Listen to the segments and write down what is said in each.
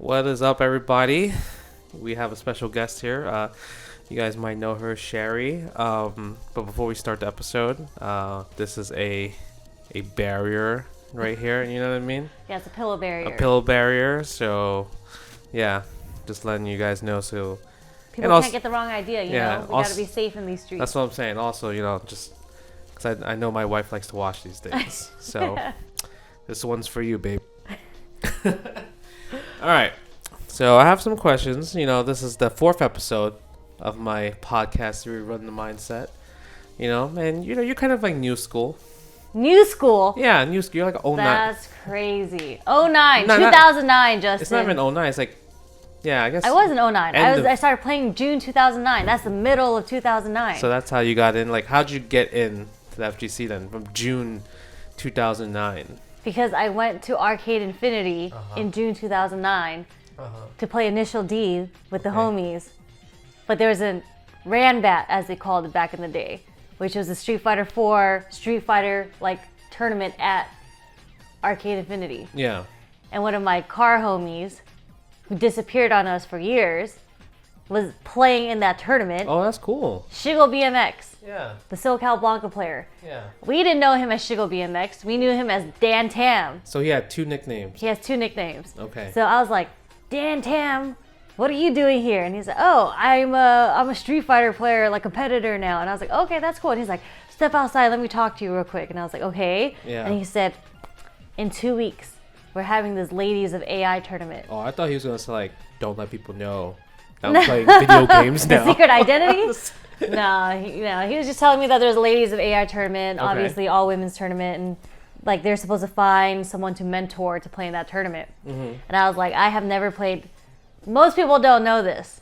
What is up, everybody? We have a special guest here. You guys might know her, Sherry. But before we start the episode, this is a barrier right here. You know what I mean? Yeah, it's a pillow barrier. A pillow barrier. So, yeah, just letting you guys know. So people can't get the wrong idea. You know, we gotta be safe in these streets. That's what I'm saying. Also, just because I know my wife likes to watch these things. So this one's for you, babe. All right. So I have some questions. This is the 4th episode of my podcast, Rerun the Mindset. And you're kind of like new school. New school? Yeah, new school. You're like 09. That's crazy. 09, 2009, Justin. It's not even 09. It's like, yeah, I guess. I was in 09. I started playing June 2009. That's the middle of 2009. So that's how you got in. Like, how'd you get in to the FGC then from June 2009? Because I went to Arcade Infinity in June 2009 to play Initial D with the homies. But there was a Ranbat, as they called it back in the day, which was a Street Fighter 4 Street Fighter like tournament at Arcade Infinity. Yeah. And one of my car homies, who disappeared on us for years, was playing in that tournament. Oh, that's cool. Shigo BMX. Yeah. The SoCal Blanca player. Yeah. We didn't know him as Shigo BMX. We knew him as Dan Tam. So he had 2 nicknames. He has 2 nicknames. Okay. So I was like, Dan Tam, what are you doing here? And he's like, oh, I'm a Street Fighter player, like competitor now. And I was like, okay, that's cool. And he's like, step outside, let me talk to you real quick. And I was like, okay. Yeah. And he said, in 2 weeks, we're having this Ladies of AI tournament. Oh, I thought he was going to say, like, don't let people know I'm playing video games now. The secret identity? No, he was just telling me that there's a Ladies of AI tournament, obviously all women's tournament, and like they're supposed to find someone to mentor to play in that tournament. Mm-hmm. And I was like, I have never played. Most people don't know this.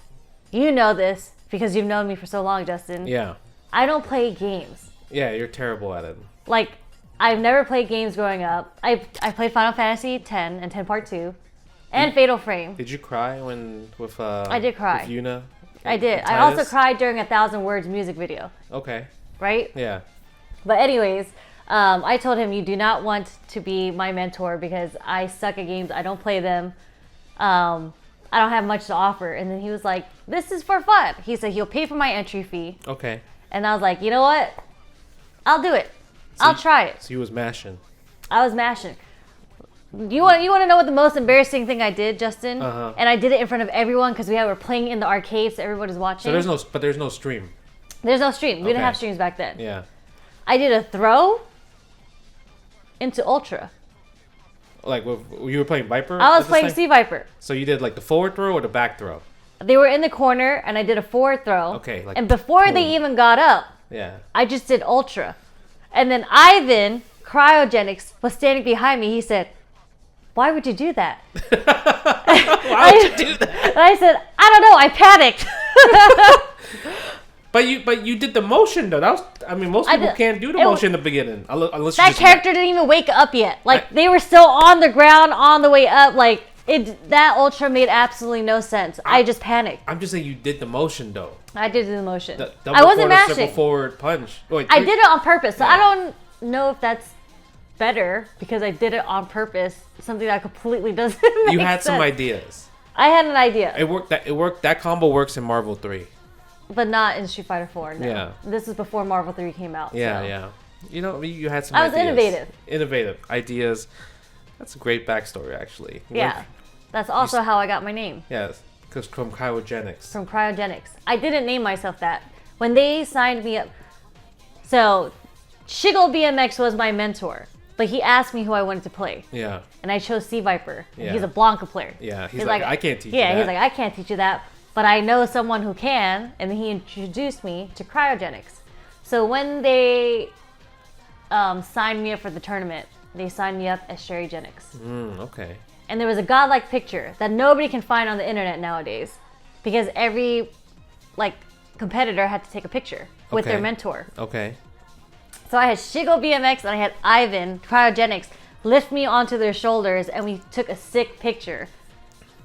You know this because you've known me for so long, Justin. Yeah. I don't play games. Yeah, you're terrible at it. Like, I've never played games growing up. I played Final Fantasy X and 10 Part 2 and Fatal Frame. Did you cry with I did cry. with Yuna? I did. I also cried during a 1,000 Words music video. Okay. Right? Yeah. But anyways, I told him you do not want to be my mentor because I suck at games. I don't play them. I don't have much to offer. And then he was like, this is for fun. He said he'll pay for my entry fee. Okay. And I was like, you know what? I'll do it. I'll try it. So you was mashing. I was mashing. You want to know what the most embarrassing thing I did, Justin? And I did it in front of everyone because we were playing in the arcade, so everyone was watching. So there's no stream. There's no stream. We didn't have streams back then. Yeah. I did a throw into Ultra. Like you were playing Viper? I was playing Sea Viper. So you did like the forward throw or the back throw? They were in the corner, and I did a forward throw. Okay. And before they even got up, I just did Ultra. And then Ivan, Cryogenics, was standing behind me. He said, why would you do that? Why would you do that? And I said, I don't know. I panicked. But you did the motion though. Most people can't do the motion in the beginning unless that character didn't even wake up yet. Like they were still on the ground on the way up. Like that Ultra made absolutely no sense. I just panicked. I'm just saying you did the motion though. I did the motion. I wasn't mashing. Triple forward punch. I did it on purpose. So I don't know if that's better because I did it on purpose. Something that completely doesn't make sense. You had some ideas. I had an idea. It worked. That combo works in Marvel 3. But not in Street Fighter 4. No. Yeah. This is before Marvel 3 came out. Yeah, so. yeah. You had some I ideas. was innovative. Innovative ideas. That's a great backstory, actually. Yeah. That's also how I got my name. Yes. Because from Cryogenics. From Cryogenics. I didn't name myself that. When they signed me up. So, Shigo BMX was my mentor. But he asked me who I wanted to play. Yeah. And I chose Sea Viper. Yeah. He's a Blanca player. Yeah. He's like, I can't teach you that. Yeah, he's like, I can't teach you that. But I know someone who can. And he introduced me to Cryogenics. So when they signed me up for the tournament, they signed me up as SherryJenix. Okay. And there was a godlike picture that nobody can find on the internet nowadays. Because every competitor had to take a picture with their mentor. Okay. So I had Shigo BMX and I had Ivan, Cryogenics, lift me onto their shoulders and we took a sick picture.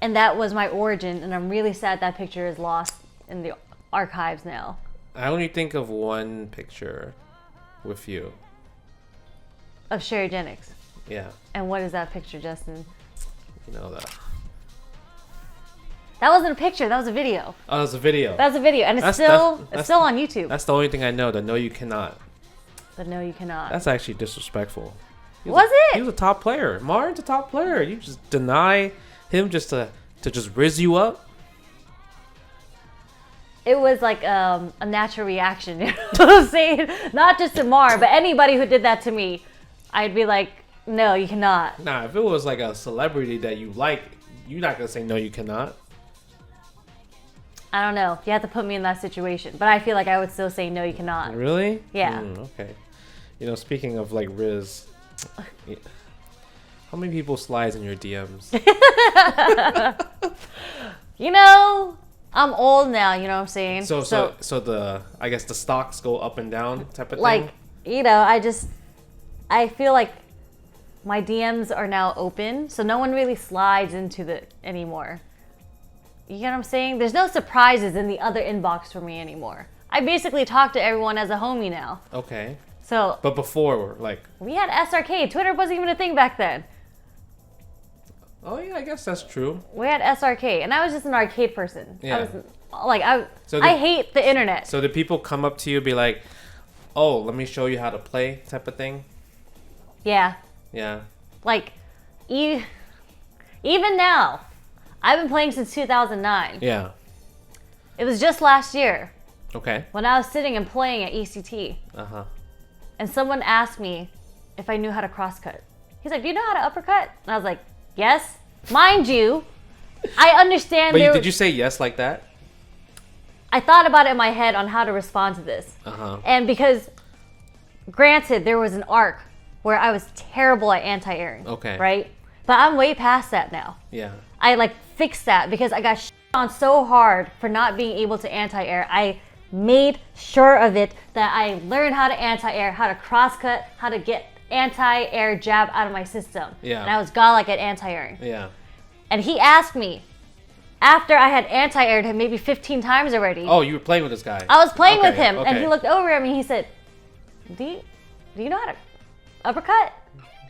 And that was my origin, and I'm really sad that picture is lost in the archives now. I only think of one picture with you. Of SherryJenix. Yeah. And what is that picture, Justin? You know that. That wasn't a picture. That was a video. Oh, that was a video. That's a video, and it's still on YouTube. That's the only thing I know. The no, you cannot. The no, you cannot. That's actually disrespectful. Was it? He was a top player. Martin's a top player. You just deny him just to just riz you up. It was like a natural reaction. You know what I'm saying? Not just to Mar, but anybody who did that to me, I'd be like, no, you cannot. Nah, if it was like a celebrity that you like, you're not gonna say no, you cannot. I don't know. You have to put me in that situation, but I feel like I would still say no, you cannot. Really? Yeah. Okay. You know, speaking of like riz, how many people slides in your DMs? You know, I'm old now. You know what I'm saying? So the I guess the stocks go up and down type of like, thing. You know, I feel like my DMs are now open, so no one really slides into the anymore. You get what I'm saying? There's no surprises in the other inbox for me anymore. I basically talk to everyone as a homie now. Okay. So. But before, like. We had SRK. Twitter wasn't even a thing back then. Oh yeah, I guess that's true. We had SRK, and I was just an arcade person. Yeah. I hate the internet. So did people come up to you and be like, "Oh, let me show you how to play," type of thing? Yeah. Yeah. Like, even now, I've been playing since 2009. Yeah. It was just last year. Okay. When I was sitting and playing at ECT. Uh-huh. And someone asked me if I knew how to crosscut. He's like, do you know how to uppercut? And I was like, yes. Mind you, I understand. But did you say yes like that? I thought about it in my head on how to respond to this. Uh-huh. And because, granted, there was an arc where I was terrible at anti-airing. Okay. Right? But I'm way past that now. Yeah. I fixed that because I got on so hard for not being able to anti-air. I made sure of it that I learned how to anti-air, how to cross-cut, how to get anti-air jab out of my system. Yeah. And I was godlike at anti-airing. Yeah. And he asked me, after I had anti-aired him maybe 15 times already. Oh, you were playing with this guy. I was playing with him, okay. and he looked over at me. He said, do you know how to uppercut?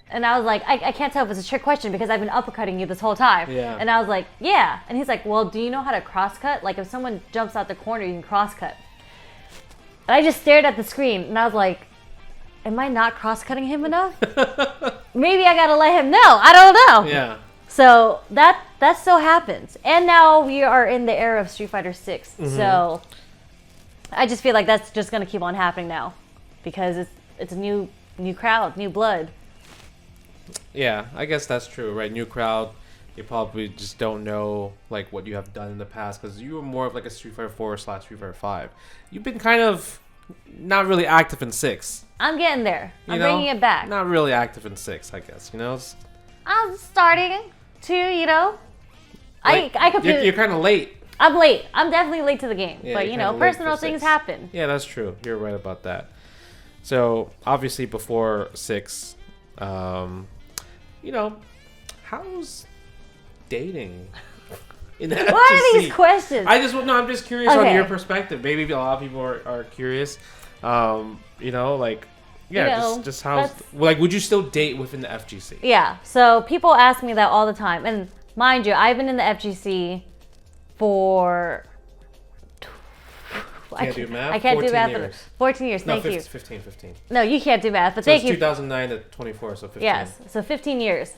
And I was like, I can't tell if it's a trick question because I've been uppercutting you this whole time. Yeah. And I was like, yeah. And he's like, well, do you know how to cross-cut? Like, if someone jumps out the corner, you can cross-cut. And I just stared at the screen, and I was like, am I not cross-cutting him enough? Maybe I gotta let him know. I don't know. Yeah. So that still happens. And now we are in the era of Street Fighter 6. Mm-hmm. So I just feel like that's just gonna keep on happening now because it's a new crowd, new blood. Yeah, I guess that's true, right? New crowd, you probably just don't know like what you have done in the past because you were more of like a Street Fighter 4 / Street Fighter 5. You've been kind of not really active in 6. I'm getting there. I'm bringing it back. Not really active in 6, I guess. You know. I'm starting to, you know. Like, I completely. You're kind of late. I'm late. I'm definitely late to the game, Yeah, but you know, personal things happen. Yeah, that's true. You're right about that. So obviously, before 6. You know, how's dating in the What are these questions? I'm just curious on your perspective. Maybe a lot of people are curious. You know, like, yeah, you know, just how's, like, would you still date within the FGC? Yeah, so people ask me that all the time. And mind you, I've been in the FGC for... Can't do math? I can't do math. Years. 14 years, thank you. 15. No, you can't do math, but so thank it's you. 2009 to 24, so 15. Yes, so 15 years.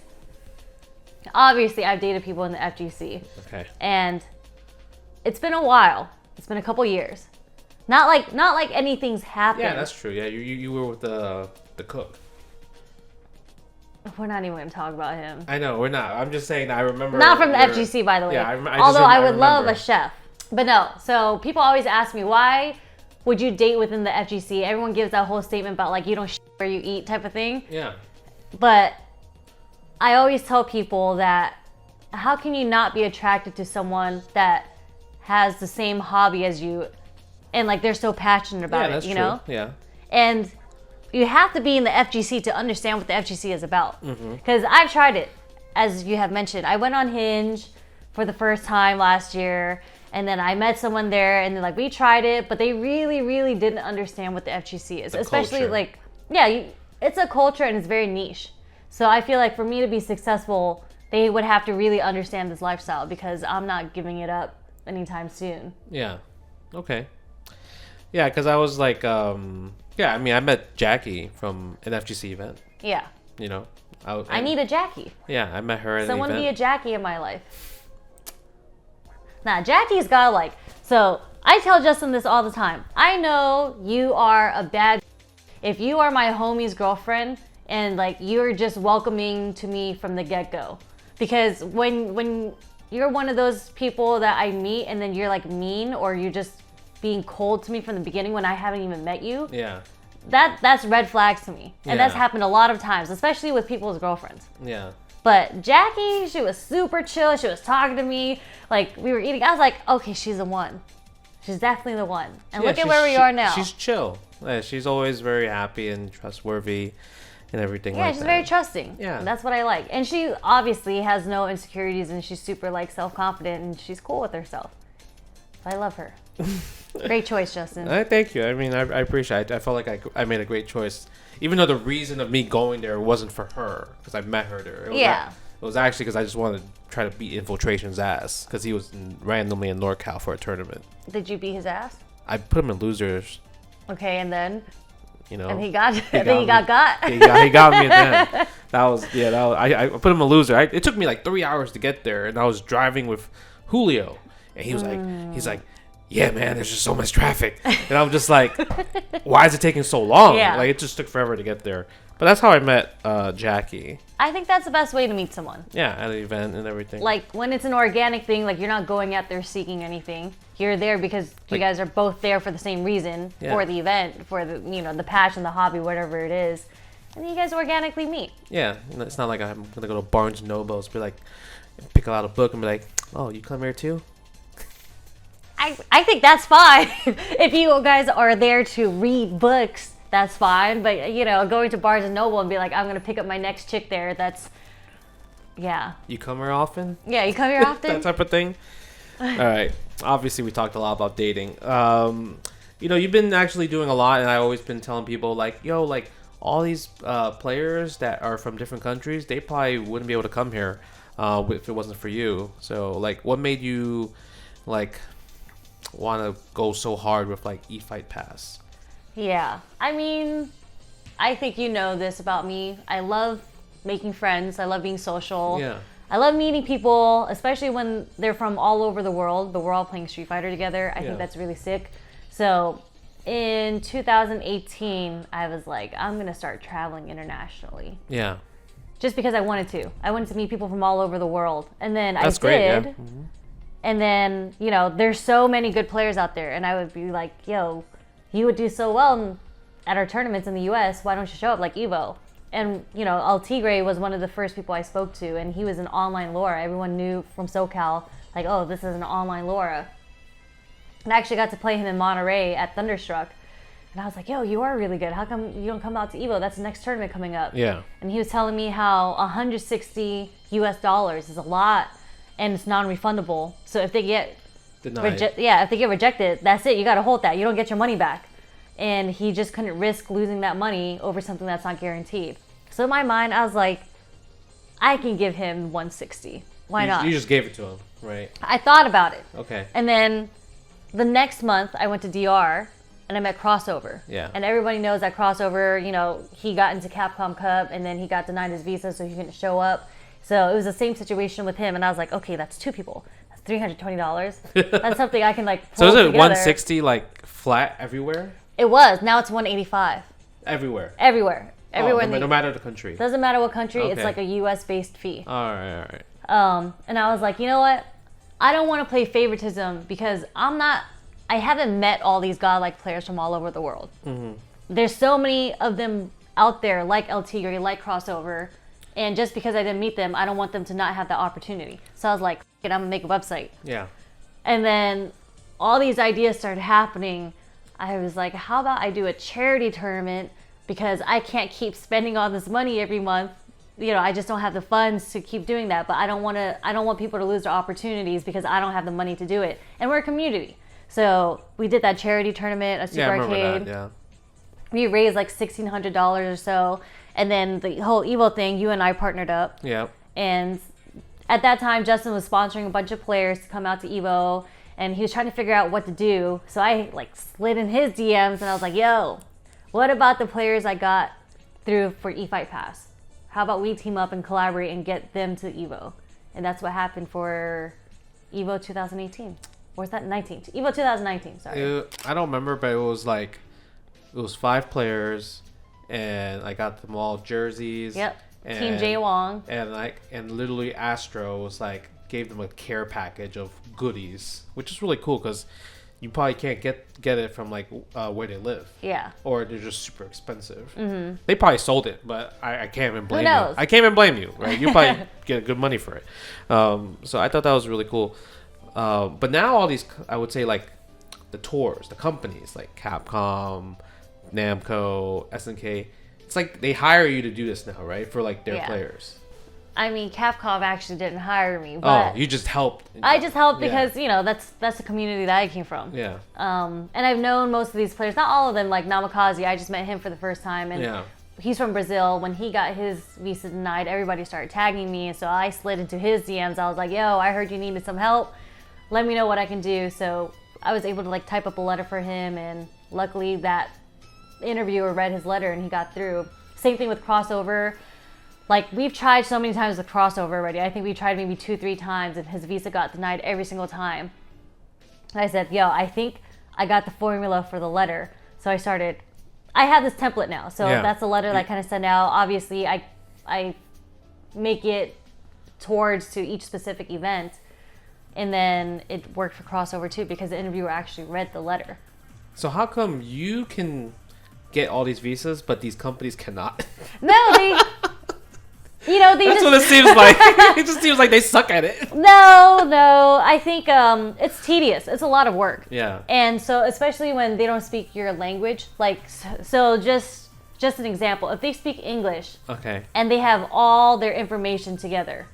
Obviously, I've dated people in the FGC. Okay. And it's been a while. It's been a couple years. Not like anything's happened. Yeah, that's true. Yeah, you were with the cook. We're not even going to talk about him. I know, we're not. I'm just saying I remember. Not from the FGC, by the way. Yeah, although I would love a chef. But no, so people always ask me, why would you date within the FGC? Everyone gives that whole statement about like you don't shit where you eat type of thing. Yeah. But I always tell people that how can you not be attracted to someone that has the same hobby as you and like they're so passionate about it, you know? Yeah. And you have to be in the FGC to understand what the FGC is about. Because I've tried it, as you have mentioned. I went on Hinge for the first time last year. And then I met someone there, and like we tried it, but they really, really didn't understand what the FGC is. Especially culture. Like, yeah, it's a culture and it's very niche. So I feel like for me to be successful they would have to really understand this lifestyle because I'm not giving it up anytime soon. Yeah. Okay. Yeah, because I was like, I met Jackie from an FGC event. Yeah. You know, I need a Jackie. Yeah, I met her at Someone an event. be a Jackie in my life. Nah, Jackie's got like, so I tell Justin this all the time. I know you are a bad if you are my homie's girlfriend and like you're just welcoming to me from the get-go. Because when you're one of those people that I meet and then you're like mean or you're just being cold to me from the beginning when I haven't even met you. Yeah. That's red flags to me. And that's happened a lot of times, especially with people's girlfriends. Yeah. But Jackie, she was super chill. She was talking to me. Like, we were eating. I was like, okay, she's the one. She's definitely the one. And look at where we are now. She's chill. Yeah, she's always very happy and trustworthy and everything like that. Yeah, she's very trusting. Yeah. That's what I like. And she obviously has no insecurities and she's super, like, self-confident and she's cool with herself. I love her. Great choice, Justin. Thank you. I mean, I appreciate it. I felt like I made a great choice. Even though the reason of me going there wasn't for her, because I met her there. It was actually because I just wanted to try to beat Infiltration's ass, because he was randomly in NorCal for a tournament. Did you beat his ass? I put him in losers. Okay, and then? You know. And he got He got. He got me at the end. I put him in loser. It took me like 3 hours to get there, and I was driving with Julio, and he was like, yeah, man, there's just so much traffic. And I'm just like, why is it taking so long? Yeah. Like, it just took forever to get there. But that's how I met Jackie. I think that's the best way to meet someone. Yeah, at the event and everything. Like, when it's an organic thing, like, you're not going out there seeking anything. You're there because you guys are both there for the same reason, for the event, for the, the passion, the hobby, whatever it is. And then you guys organically meet. Yeah, it's not like I'm going to go to Barnes & Noble's, be like, pick out a book and be like, oh, you come here too? I think that's fine. If you guys are there to read books, that's fine. But, going to Barnes & Noble and be like, I'm going to pick up my next chick there, that's, yeah. You come here often? Yeah, you come here often? That type of thing? All right. Obviously, we talked a lot about dating. You've been actually doing a lot, and I've always been telling people, like, all these players that are from different countries, they probably wouldn't be able to come here if it wasn't for you. So, like, what made you, like, want to go so hard with, like, eFight Pass? Yeah. I mean, I think you know this about me. I love making friends. I love being social. Yeah. I love meeting people, especially when they're from all over the world, but we're all playing Street Fighter together. I think that's really sick. So in 2018, I was like, I'm going to start traveling internationally. Yeah. Just because I wanted to. I wanted to meet people from all over the world. And then I did. Great, yeah. Mm-hmm. And then, there's so many good players out there. And I would be like, yo, you would do so well at our tournaments in the U.S. Why don't you show up like Evo? And, El Tigre was one of the first people I spoke to. And he was an online Laura. Everyone knew from SoCal, like, oh, this is an online Laura. And I actually got to play him in Monterey at Thunderstruck. And I was like, yo, you are really good. How come you don't come out to Evo? That's the next tournament coming up. Yeah. And he was telling me how $160 US is a lot. And it's non-refundable. So if they get if they get rejected, that's it. You got to hold that. You don't get your money back. And he just couldn't risk losing that money over something that's not guaranteed. So in my mind, I was like, I can give him 160. Why not? You just gave it to him, right? I thought about it. Okay. And then the next month, I went to DR and I met Crossover. Yeah. And everybody knows that Crossover, he got into Capcom Cup and then he got denied his visa, so he couldn't show up. So it was the same situation with him, and I was like, okay, that's two people. That's $320. That's something I can pull So is it together. 160 flat everywhere? It was. Now it's 185. Everywhere. Everywhere. No matter the country. Doesn't matter what country. Okay. It's like a U.S. based fee. All right. And I was like, you know what? I don't want to play favoritism because I haven't met all these godlike players from all over the world. Mm-hmm. There's so many of them out there, like El Tigre, like Crossover. And just because I didn't meet them, I don't want them to not have that opportunity. So I was like, I'm going to make a website. Yeah. And then all these ideas started happening. I was like, how about I do a charity tournament because I can't keep spending all this money every month. I just don't have the funds to keep doing that. But I don't want people to lose their opportunities because I don't have the money to do it. And we're a community. So we did that charity tournament at Super Arcade. I remember that, yeah. We raised like $1,600 or so. And then the whole Evo thing, you and I partnered up. Yeah. And at that time, Justin was sponsoring a bunch of players to come out to Evo, and he was trying to figure out what to do. So I like slid in his DMs, and I was like, yo, what about the players I got through for eFight Pass? How about we team up and collaborate and get them to Evo? And that's what happened for Evo 2018. Or is that 19? Evo 2019, sorry. I don't remember, but it was 5 players, and I got them all jerseys. Yep. Team JWong. And literally Astro was like, gave them a care package of goodies, which is really cool because you probably can't get it from like where they live. Yeah. Or they're just super expensive. Mm-hmm. They probably sold it, but I can't even blame Who knows? you. I can't even blame you, right? You probably get good money for it. So I thought that was really cool. But now all these, I would say like the tours, the companies like Capcom, Namco, SNK, it's like they hire you to do this now, right? For like their players. I mean, Capcom actually didn't hire me, but you just helped. I just helped because that's the community that I came from. Yeah. And I've known most of these players, not all of them. Like Namikaze, I just met him for the first time, and he's from Brazil. When he got his visa denied, everybody started tagging me, and so I slid into his DMs. I was like, "Yo, I heard you needed some help. Let me know what I can do." So I was able to like type up a letter for him, and luckily that interviewer read his letter and he got through. Same thing with crossover. Like, we've tried so many times with crossover already. I think we tried maybe 2-3 times, and his visa got denied every single time. And I said, yo, I think I got the formula for the letter. So I have this template now. So that's the letter that I kind of send out. Obviously, I make it towards to each specific event. And then it worked for crossover too, because the interviewer actually read the letter. So how come you can get all these visas, but these companies cannot? No, that's what it seems like. It just seems like they suck at it. No. I think it's tedious. It's a lot of work. Yeah. And so, especially when they don't speak your language, like, so just an example, if they speak English, okay, and they have all their information together,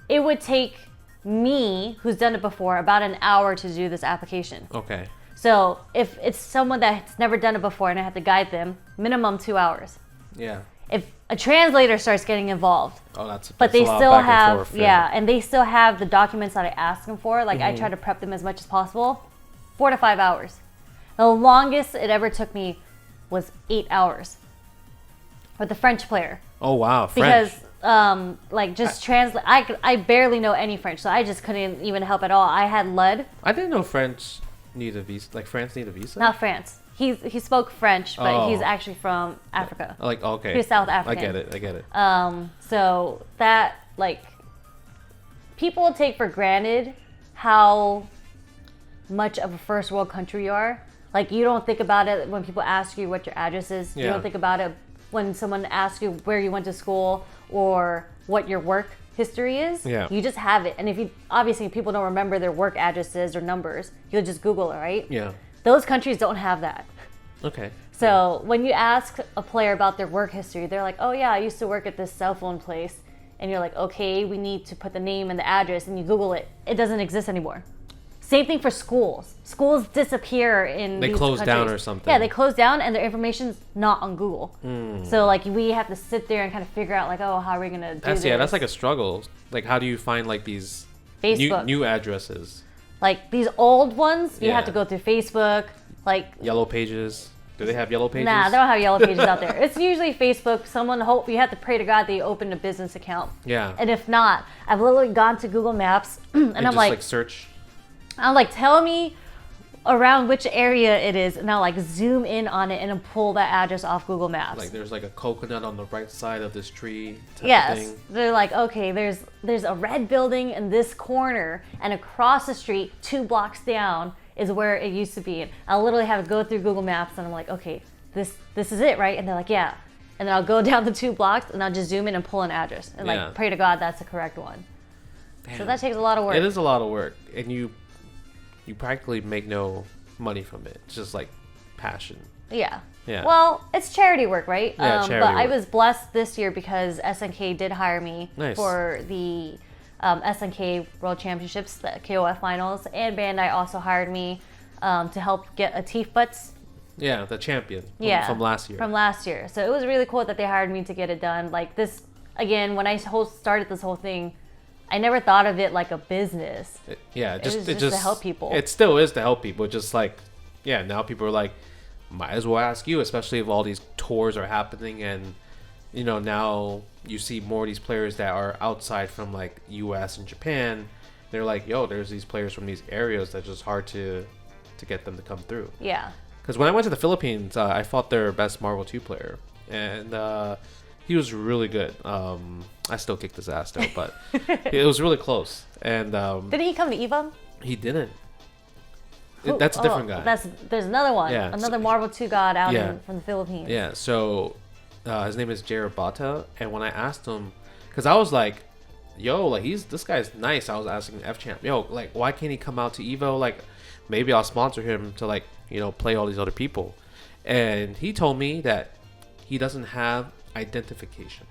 it would take me, who's done it before, about an hour to do this application. Okay. So if it's someone that's never done it before and I have to guide them, minimum 2 hours. Yeah. If a translator starts getting involved, but they still have and they still have the documents that I asked them for. Like I try to prep them as much as possible. 4 to 5 hours. The longest it ever took me was 8 hours with the French player. Oh wow, French. Because translate. I barely know any French, so I just couldn't even help at all. I had LUD. I didn't know French need a visa. Like France need a visa? Not France. He spoke French, but he's actually from Africa. Like, okay. He's South African. I get it. So that, like, people take for granted how much of a first world country you are. Like, you don't think about it when people ask you what your address is. You don't think about it when someone asks you where you went to school or what your work history is. Yeah. You just have it. And if obviously people don't remember their work addresses or numbers, you'll just Google it, right? Yeah. Those countries don't have that. Okay. So when you ask a player about their work history, they're like, oh yeah, I used to work at this cell phone place. And you're like, okay, we need to put the name and the address, and you Google it. It doesn't exist anymore. Same thing for schools. Schools disappear in They these close countries. down or something. Yeah, they close down and their information's not on Google. So like we have to sit there and kind of figure out like, oh, how are we gonna do this? Yeah, that's like a struggle. Like how do you find like these new addresses? Like these old ones, you have to go through Facebook. Like Yellow Pages. Do they have Yellow Pages? Nah, they don't have Yellow Pages out there. It's usually Facebook. You have to pray to God that you open a business account. Yeah. And if not, I've literally gone to Google Maps and I'm just like search. I'm like, tell me around which area it is, and I'll like zoom in on it and then pull that address off Google Maps. Like there's like a coconut on the right side of this tree. Yes. Thing. They're like, okay, there's a red building in this corner, and across the street, 2 blocks down, is where it used to be. And I'll literally have to go through Google Maps, and I'm like, okay, this is it, right? And they're like, yeah. And then I'll go down the 2 blocks, and I'll just zoom in and pull an address, and like pray to God that's the correct one. Damn. So that takes a lot of work. It is a lot of work, and you practically make no money from it. It's just like passion. Yeah. Yeah. Well, it's charity work, right? Yeah, charity but work. I was blessed this year because SNK did hire me for the SNK World Championships, the KOF finals, and Bandai also hired me to help get a Teef Butts. Yeah, the champion from last year. From last year. So it was really cool that they hired me to get it done. Like this, again, when I started this whole thing, I never thought of it like a business. It just to help people. It still is to help people. Just like, yeah, now people are like, might as well ask you, especially if all these tours are happening, and you know, now you see more of these players that are outside from like US and Japan. They're like, yo, there's these players from these areas that's just hard to get them to come through. Yeah. Because when I went to the Philippines, I fought their best Marvel 2 player, and he was really good. I still kicked his ass though, but it was really close. And did he come to EVO? He didn't. That's a different guy. There's another one. Yeah, Another Marvel 2 god out yeah. from the Philippines. Yeah, so his name is Jerabata, and when I asked him, because I was like, yo, like this guy's nice. I was asking F Champ, yo, like why can't he come out to EVO? Like maybe I'll sponsor him to like, you know, play all these other people. And he told me that he doesn't have identification.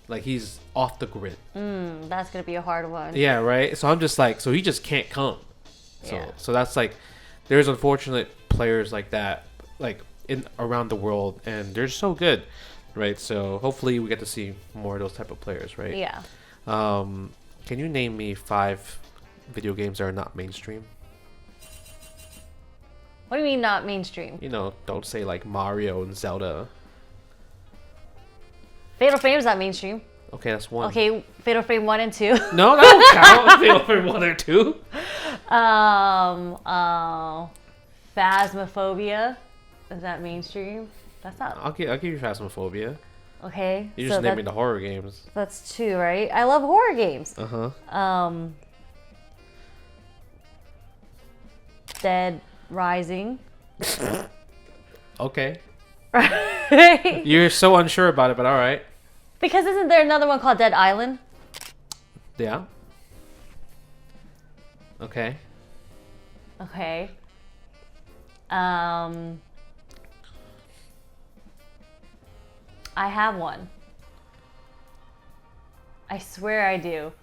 Like he's off the grid. That's gonna be a hard one. Yeah, right. So I'm just like, so he just can't come. Yeah. So that's like, there's unfortunate players like that, like in around the world, and they're so good, right? So hopefully we get to see more of those type of players, right? Yeah. Can you name me 5 video games that are not mainstream? What do you mean not mainstream? You know, don't say like Mario and Zelda. Fatal Frame's not mainstream. Okay, that's one. Okay, Fatal Frame 1 and 2. No, that don't count. Fatal Frame 1 or 2. Phasmophobia. Is that mainstream? That's not. I'll give you Phasmophobia. Okay. You just named me the horror games. That's 2, right? I love horror games. Dead Rising. Okay. Right? You're so unsure about it, but all right. Because isn't there another one called Dead Island? Yeah. Okay. Okay. I have one. I swear I do.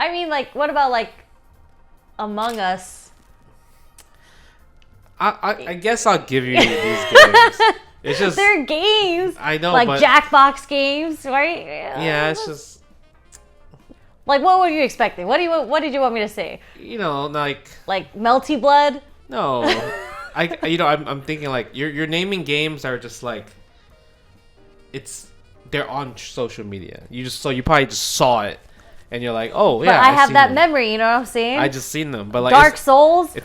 I mean, like, what about like Among Us? I guess I'll give you these games. It's just they're games. I know, like but Jackbox games, right? Yeah, it's just like, what were you expecting? What did you want me to say? You know, like Melty Blood. No, I'm thinking like you're naming games that are just like they're on social media. You probably just saw it, and you're like, oh yeah. But I have that memory. You know what I'm saying? I just seen them, but like Dark Souls.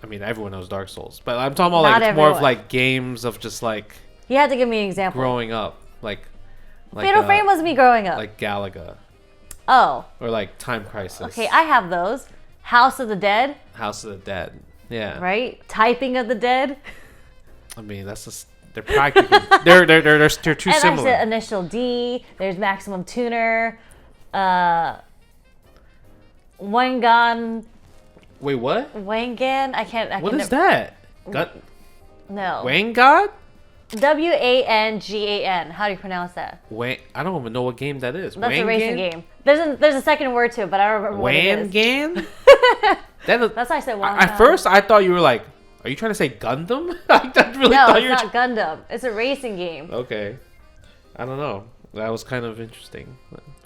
I mean, everyone knows Dark Souls, but I'm talking about like more of like games of just like. You had to give me an example. Growing up, like Fatal Frame was me growing up. Like Galaga. Oh. Or like Time Crisis. Okay, I have those. House of the Dead. House of the Dead. Yeah. Right? Typing of the Dead. I mean, that's just they're practically they're too and similar. I said Initial D. There's Maximum Tuner. Wangan. Wait, what? Wangan? I What is that? No. Wangan? Wangan. How do you pronounce that? I don't even know what game that is. That's a racing game. There's a second word to it, but I don't remember what it is. Wangan? That's why I said Wangan. At first, I thought you were like, are you trying to say Gundam? I really no, thought it's not Gundam. It's a racing game. Okay. I don't know. That was kind of interesting.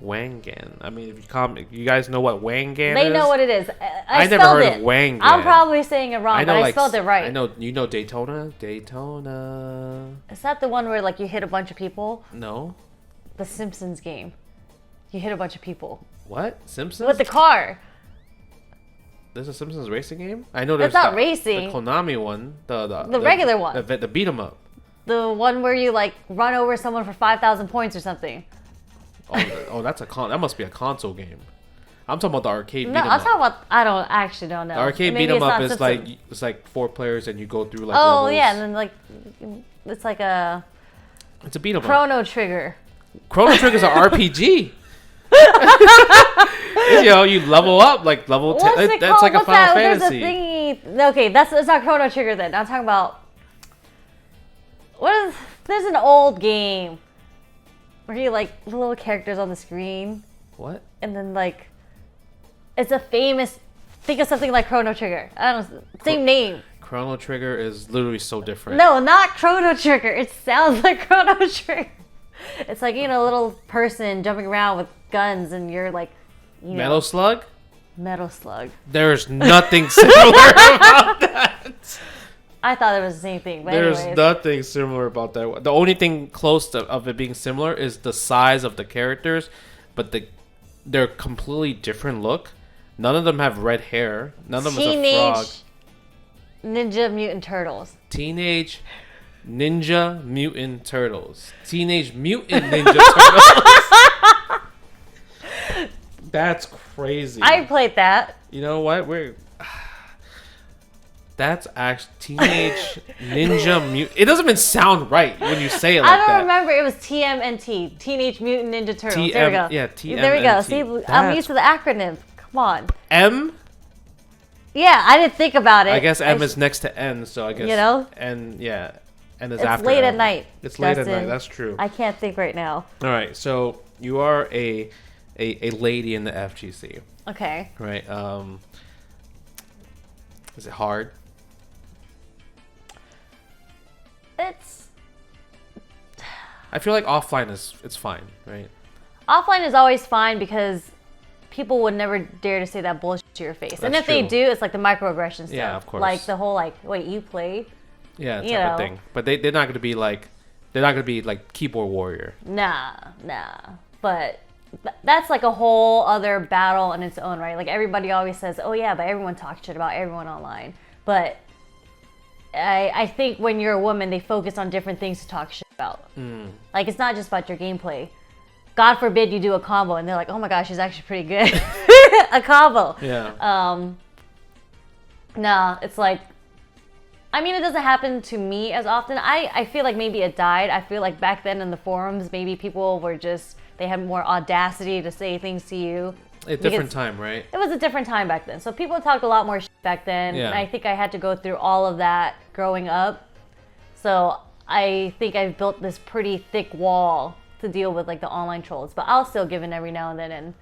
Wangan. I mean, if you guys know what Wangan is? They know what it is. I never heard of Wangan. I'm probably saying it wrong, but I spelled it right. I know. You know Daytona? Daytona. Is that the one where like you hit a bunch of people? No. The Simpsons game. You hit a bunch of people. What? Simpsons? With the car. There's a Simpsons racing game? I know there's not racing. The Konami one. The regular one. The beat 'em up. The one where you like run over someone for 5,000 points or something. Oh, that must be a console game. I'm talking about the arcade beat 'em No, I'm up. talking about. I don't actually don't know. The arcade beat 'em up is like it's like 4 players and you go through like. Oh levels. yeah, and then like it's like a. It's a beat 'em up. Chrono Trigger. Chrono Trigger's an RPG. You level up like level 10. That's like a Final Fantasy. There's a thingy. Okay, it's not Chrono Trigger then. I'm talking about. There's an old game where you like little characters on the screen. What? And then like, it's a famous. Think of something like Chrono Trigger. I don't know. Same name. Chrono Trigger is literally so different. No, not Chrono Trigger. It sounds like Chrono Trigger. It's like, a little person jumping around with guns, and you're like, Metal Slug? Metal Slug. There's nothing similar about that. I thought it was the same thing, but There's anyways. nothing similar about that. The only thing close of it being similar is the size of the characters, but they're completely different look. None of them have red hair. None of them is a frog. Ninja Mutant Turtles. Teenage Ninja Mutant Turtles. Teenage Mutant Ninja Turtles. That's crazy. I played that. You know what? That's actually Teenage Ninja Mutant. It doesn't even sound right when you say it like that. I don't remember. It was TMNT. Teenage Mutant Ninja Turtles. There we go. Yeah, TMNT. There we go. See, I'm used to the acronym. Come on. M? Yeah, I didn't think about it. I guess M is next to N, so I guess N, yeah. N is after It's late M. at night. It's late at night. That's true. I can't think right now. All right, so you are a lady in the FGC. Okay. Right. Is it hard? I feel like offline it's fine, right? Offline is always fine because people would never dare to say that bullshit to your face. And if they do, it's like the microaggression stuff. Yeah, of course. Like the whole wait, you played? Yeah, type of thing. But they're not gonna be like keyboard warrior. Nah. But that's like a whole other battle in its own right. Like everybody always says, oh yeah, but everyone talks shit about everyone online. But I think when you're a woman, they focus on different things to talk shit about. Like it's not just about your gameplay. God forbid you do a combo and they're like, oh my gosh, she's actually pretty good. A combo. Yeah. No, it's like, I mean, it doesn't happen to me as often. I feel like maybe it died. I feel like back then in the forums, maybe people were they had more audacity to say things to you. A different time, right? It was a different time back then. So people talked a lot more shit back then. Yeah. And I think I had to go through all of that growing up. So I think I've built this pretty thick wall to deal with like the online trolls. But I'll still give in every now and then and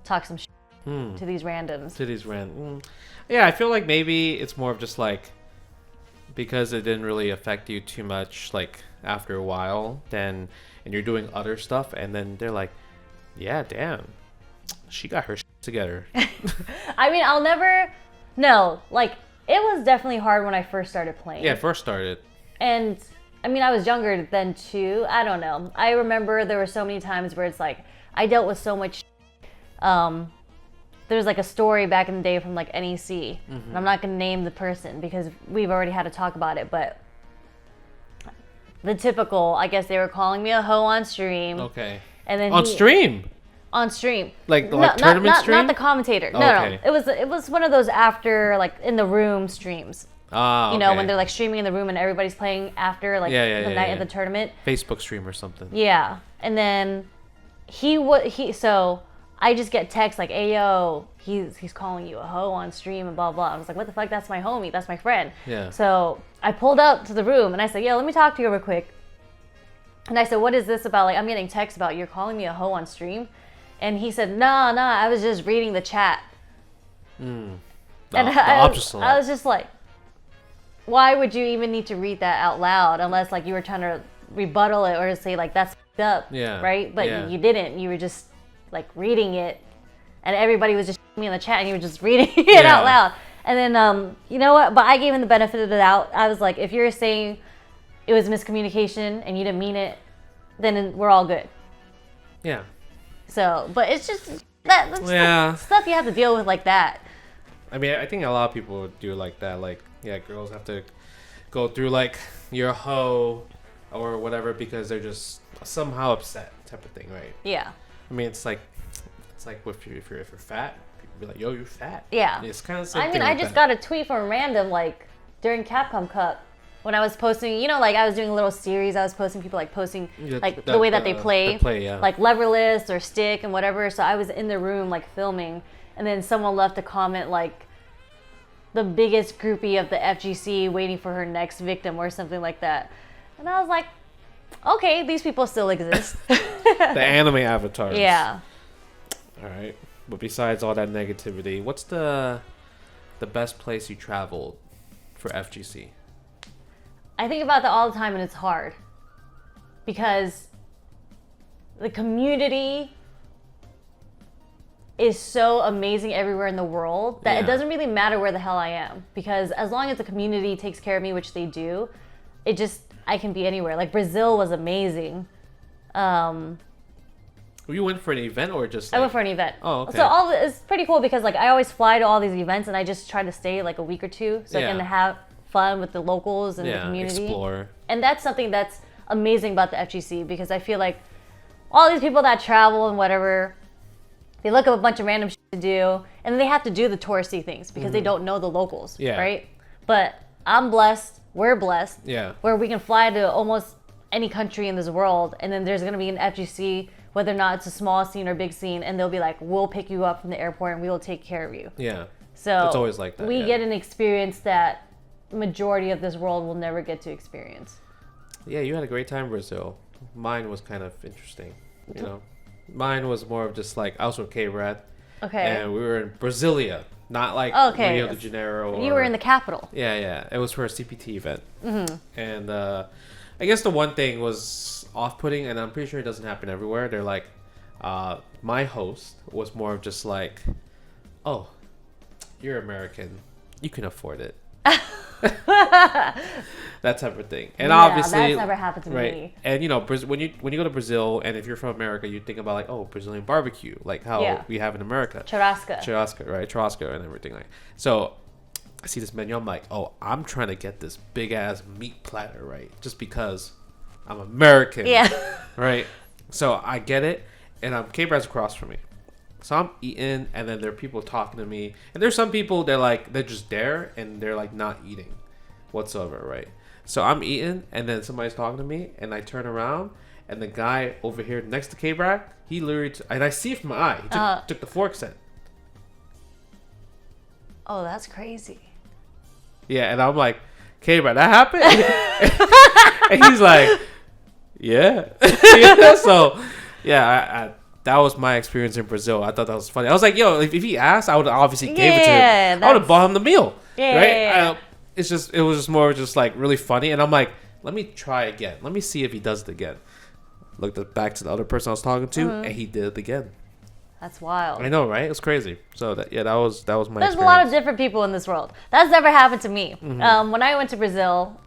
talk some shit to these randoms. Yeah, I feel like maybe it's more of just like, because it didn't really affect you too much like after a while, and you're doing other stuff, and then they're like, yeah, damn, she got her shit together. I mean, like it was definitely hard when I first started playing. Yeah, first started. And I mean, I was younger then too. I don't know. I remember there were so many times where it's like I dealt with so much. There's like a story back in the day from like NEC, and I'm not gonna name the person because we've already had to talk about it. But the typical, I guess they were calling me a hoe on stream. Okay. And then on stream. Like tournament stream? Not the commentator. No. It was one of those after like in the room streams. You know, when they're like streaming in the room and everybody's playing after like the night of the tournament. Facebook stream or something. Yeah. And then so I just get texts like, hey yo, he's calling you a hoe on stream and blah blah. I was like, what the fuck? That's my homie. That's my friend. Yeah. So I pulled up to the room and I said, yo, let me talk to you real quick. And I said, what is this about? Like, I'm getting texts about you're calling me a hoe on stream. And he said, nah, I was just reading the chat. And I was just like, why would you even need to read that out loud unless like you were trying to rebuttal it or say like that's up, right? But you didn't. You were just like reading it, and everybody was just me in the chat, and you were just reading it out loud. And then you know what? But I gave him the benefit of the doubt. I was like, if you're saying it was miscommunication and you didn't mean it, then we're all good. Yeah. So, but it's just that's stuff you have to deal with like that. I mean, I think a lot of people do like that. Like, yeah, girls have to go through like you're a hoe or whatever because they're just somehow upset type of thing, right? Yeah. I mean, it's like if you're fat, people be like, yo, you're fat. Yeah. It's kind of the same thing. I just got a tweet from random like during Capcom Cup when I was posting, you know, like I was doing a little series. I was posting people like posting like the way that they play like leverless or stick and whatever. So I was in the room like filming, and then someone left a comment like the biggest groupie of the FGC waiting for her next victim or something like that. And I was like, okay, these people still exist. The anime avatars. Yeah. All right. But besides all that negativity, what's the best place you traveled for FGC? I think about that all the time, and it's hard because the community is so amazing everywhere in the world that it doesn't really matter where the hell I am, because as long as the community takes care of me, which they do, I can be anywhere. Like Brazil was amazing. You went for an event or just? I went for an event. Oh, okay. So it's pretty cool because like I always fly to all these events and I just try to stay like a week or two so I can have fun with the locals and the community. Explore. And that's something that's amazing about the FGC, because I feel like all these people that travel and whatever, they look up a bunch of random shit to do, and then they have to do the touristy things because they don't know the locals, right? But I'm blessed, we're blessed, where we can fly to almost any country in this world, and then there's going to be an FGC, whether or not it's a small scene or big scene, and they'll be like, we'll pick you up from the airport and we will take care of you. Yeah. So it's always like that. We get an experience that majority of this world will never get to experience. Yeah, you had a great time in Brazil. Mine was kind of interesting, you know. Mine was more of just like, I was from Cape Red. Okay. And we were in Brasilia, not like Rio de Janeiro. You were in the capital. Yeah. It was for a CPT event. Mm-hmm. And I guess the one thing was off-putting, and I'm pretty sure it doesn't happen everywhere. They're like, my host was more of just like, oh, you're American. You can afford it. That type of thing. And obviously that's never happened to me. And you know, when you go to Brazil, and if you're from America, you think about like, oh, Brazilian barbecue, like how we have in America. Churrasco, right? Churrasco and everything like. So I see this menu, I'm like, oh, I'm trying to get this big ass meat platter, right? Just because I'm American. Yeah. Right? So I get it, and Cape Red's across from me. So I'm eating, and then there are people talking to me. And there's some people, they're just there, and they're like not eating whatsoever, right? So I'm eating, and then somebody's talking to me, and I turn around, and the guy over here next to K-Brad, he literally, and I see it from my eye, he took the fork set. Oh, that's crazy. Yeah, and I'm like, K-Brad, that happened? And he's like, yeah. So, yeah, that was my experience in Brazil. I thought that was funny. I was like, yo, if he asked, I would have obviously gave it to him. I would have bought him the meal. Yeah, right? Yeah. It was just more just like really funny. And I'm like, let me try again. Let me see if he does it again. Looked back to the other person I was talking to, and he did it again. That's wild. I know, right? It was crazy. So that was my experience. There's a lot of different people in this world. That's never happened to me. Mm-hmm. When I went to Brazil,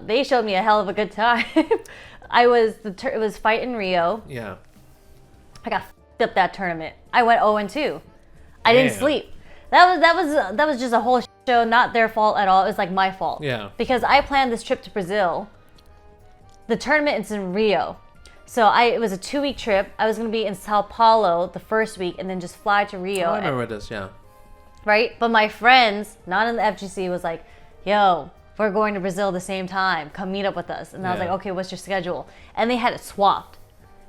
they showed me a hell of a good time. It was Fight in Rio. Yeah. I got f***ed up that tournament. I went 0-2. I didn't sleep. That was just a whole show. Not their fault at all. It was like my fault. Yeah. Because I planned this trip to Brazil. The tournament is in Rio. So it was a 2-week trip. I was going to be in Sao Paulo the first week and then just fly to Rio. Oh, I remember this, yeah. Right? But my friends, not in the FGC, was like, yo, we're going to Brazil the same time. Come meet up with us. And I was like, okay, what's your schedule? And they had it swapped.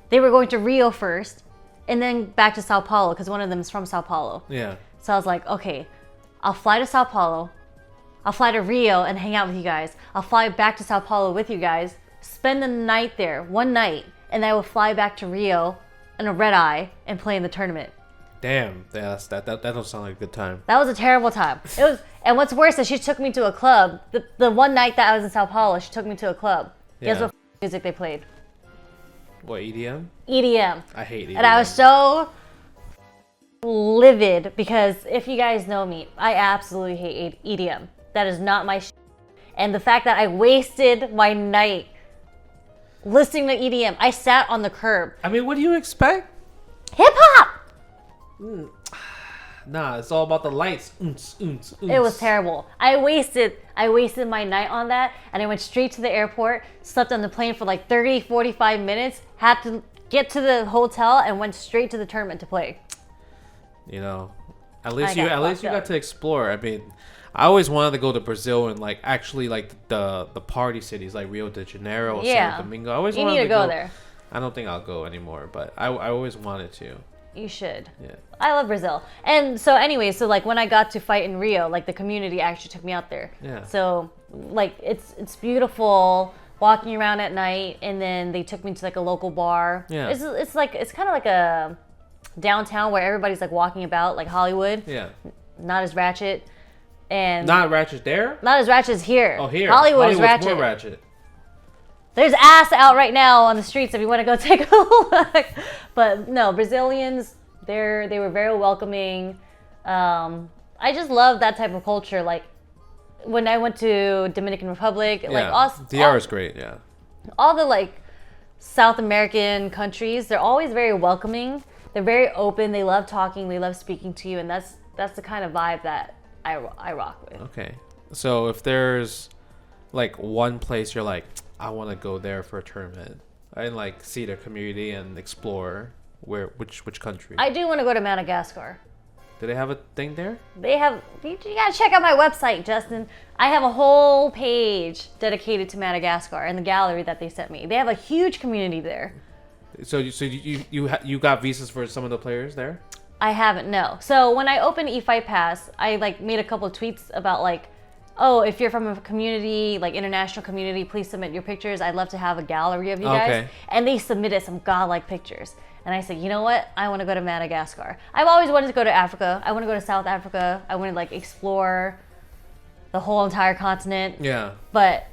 They were going to Rio first and then back to Sao Paulo because one of them is from Sao Paulo. Yeah. So I was like, okay, I'll fly to Sao Paulo. I'll fly to Rio and hang out with you guys. I'll fly back to Sao Paulo with you guys. Spend the night there, one night. And I will fly back to Rio in a red eye and play in the tournament. Damn, that don't sound like a good time. That was a terrible time. It was, and what's worse is she took me to a club. The one night that I was in Sao Paulo, she took me to a club. Guess what music they played? What, EDM? EDM. I hate EDM. And I was so livid because if you guys know me, I absolutely hate EDM. That is not my shit. And the fact that I wasted my night listening to EDM. I sat on the curb. I mean, what do you expect? Hip hop. Nah, it's all about the lights. It was terrible. I wasted my night on that, and I went straight to the airport, slept on the plane for like 30, 45 minutes, had to get to the hotel, and went straight to the tournament to play. You know, at least you got to explore. I mean, I always wanted to go to Brazil and like actually like the party cities like Rio de Janeiro or Santo Domingo. I always wanted to go there. I don't think I'll go anymore, but I always wanted to. You should. Yeah. I love Brazil. And so anyway, so like when I got to fight in Rio, like the community actually took me out there. Yeah. So like it's beautiful walking around at night, and then they took me to like a local bar. Yeah. It's kind of like a downtown where everybody's like walking about like Hollywood. Yeah. Not as ratchet. And not ratchet there? Not as ratchet as here. Oh, here. Hollywood is ratchet. More ratchet. There's ass out right now on the streets if you want to go take a look. But no, Brazilians, they were very welcoming. I just love that type of culture. Like when I went to Dominican Republic, DR is great. Yeah, all the like South American countries, they're always very welcoming. They're very open. They love talking. They love speaking to you, and that's the kind of vibe that I rock with. Okay, so if there's like one place you're like, I want to go there for a tournament and like see the community and explore, which country? I do want to go to Madagascar. Do they have a thing there? They have. You gotta check out my website, Justin. I have a whole page dedicated to Madagascar and the gallery that they sent me. They have a huge community there. So you got visas for some of the players there? I haven't, no. So when I opened eFight Pass, I like made a couple of tweets about like, oh, if you're from a community, like international community, please submit your pictures. I'd love to have a gallery of you guys. And they submitted some godlike pictures. And I said, you know what? I want to go to Madagascar. I've always wanted to go to Africa. I want to go to South Africa. I want to like explore the whole entire continent. Yeah. But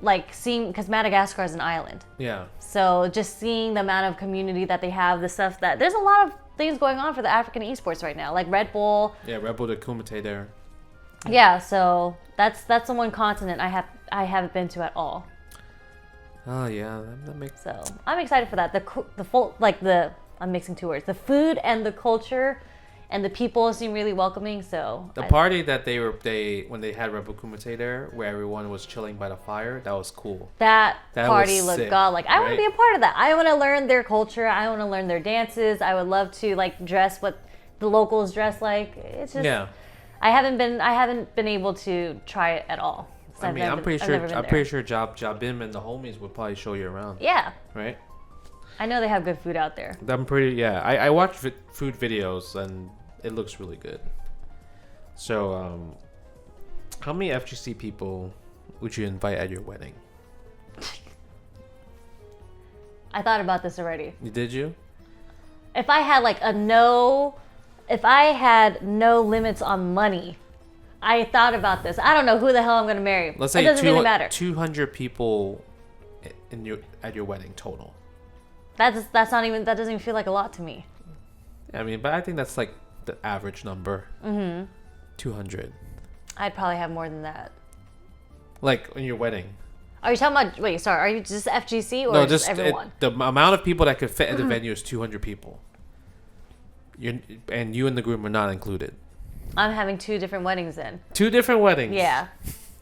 like seeing, because Madagascar is an island. Yeah. So just seeing the amount of community that they have, the stuff that, there's a lot of things going on for the African esports right now, like Red Bull. Yeah, Red Bull, the Kumite there. Yeah, so that's the one continent I haven't been to at all. Oh yeah, that makes. So I'm excited for that. The full I'm mixing two words. The food and the culture, and the people seem really welcoming. So the party that when they had Red Bull Kumite there, where everyone was chilling by the fire, that was cool. That party looked godlike. I want to be a part of that. I want to learn their culture. I want to learn their dances. I would love to like dress what the locals dress like. It's just I haven't been able to try it at all. I mean, I'm pretty sure Jabim and the homies would probably show you around. Yeah. Right? I know they have good food out there. I watch food videos and it looks really good. So, how many FGC people would you invite at your wedding? I thought about this already. Did you? If I had no limits on money, I thought about this. I don't know who the hell I'm going to marry. Let's say it doesn't really matter. 200 people at your wedding total. That doesn't even feel like a lot to me. I mean, but I think that's like the average number. Mm-hmm. 200. I'd probably have more than that. Like in your wedding. Are you talking about? Wait, sorry. Are you just FGC or just everyone? The amount of people that could fit at the venue is 200 people. You and the groom are not included. I'm having 2 different weddings then. 2 different weddings? Yeah.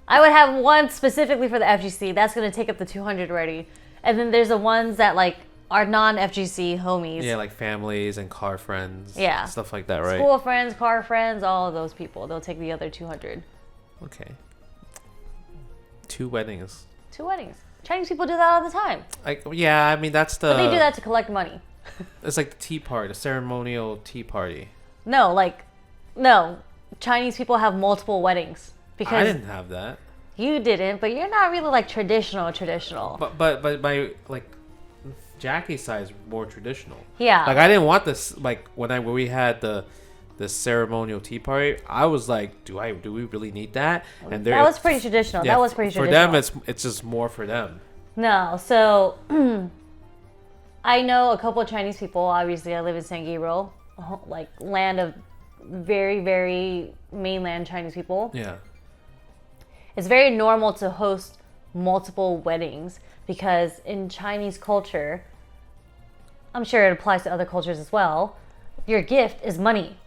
I would have one specifically for the FGC. That's going to take up the 200 already. And then there's the ones that like are non-FGC homies. Yeah, like families and car friends. Yeah. Stuff like that, right? School friends, car friends, all of those people. They'll take the other 200. Okay. 2 weddings. 2 weddings. Chinese people do that all the time. Yeah, I mean, that's the... But they do that to collect money. It's like the tea party, the ceremonial tea party. No, Chinese people have multiple weddings because I didn't have that. You didn't, but you're not really like traditional. But my like Jackie's side is more traditional. Yeah. Like I didn't want this. Like when we had the ceremonial tea party, I was like, do we really need that? And that was pretty traditional. Yeah, that was pretty for traditional. them. It's just more for them. No, so I know a couple of Chinese people. Obviously, I live in San Gabriel, like land of very, very mainland Chinese people. Yeah. It's very normal to host multiple weddings because in Chinese culture, I'm sure it applies to other cultures as well, your gift is money.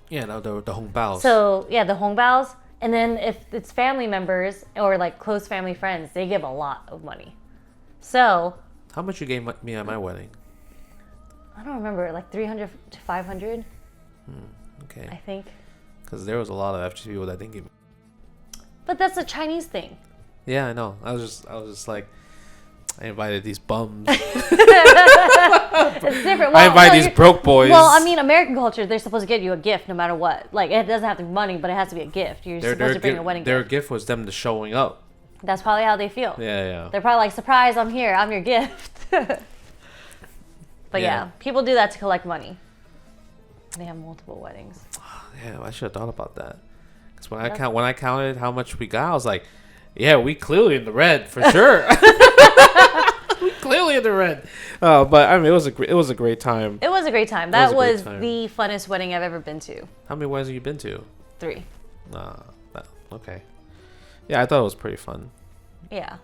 Yeah, no, the hongbao. So, yeah, the hongbao. And then if it's family members or like close family friends, they give a lot of money. So... How much you gave me at my wedding? I don't remember, like 300 to 500. Okay. I think. Because there was a lot of FGC people that didn't give me. But that's a Chinese thing. Yeah, I know. I was just like, I invited these bums. It's different. Well, I invited these broke boys. Well, I mean, American culture, they're supposed to get you a gift no matter what. Like, it doesn't have to be money, but it has to be a gift. You're supposed to bring a wedding gift. Their gift was them showing up. That's probably how they feel. Yeah. They're probably like, surprise, I'm here. I'm your gift. But yeah, people do that to collect money. They have multiple weddings. Yeah, I should have thought about that. Because when I counted how much we got, I was like, yeah, we clearly in the red for sure. Clearly in the red. But I mean, it was a great time. It was a great time. That was the funnest wedding I've ever been to. How many weddings have you been to? 3. Okay. Yeah, I thought it was pretty fun. Yeah.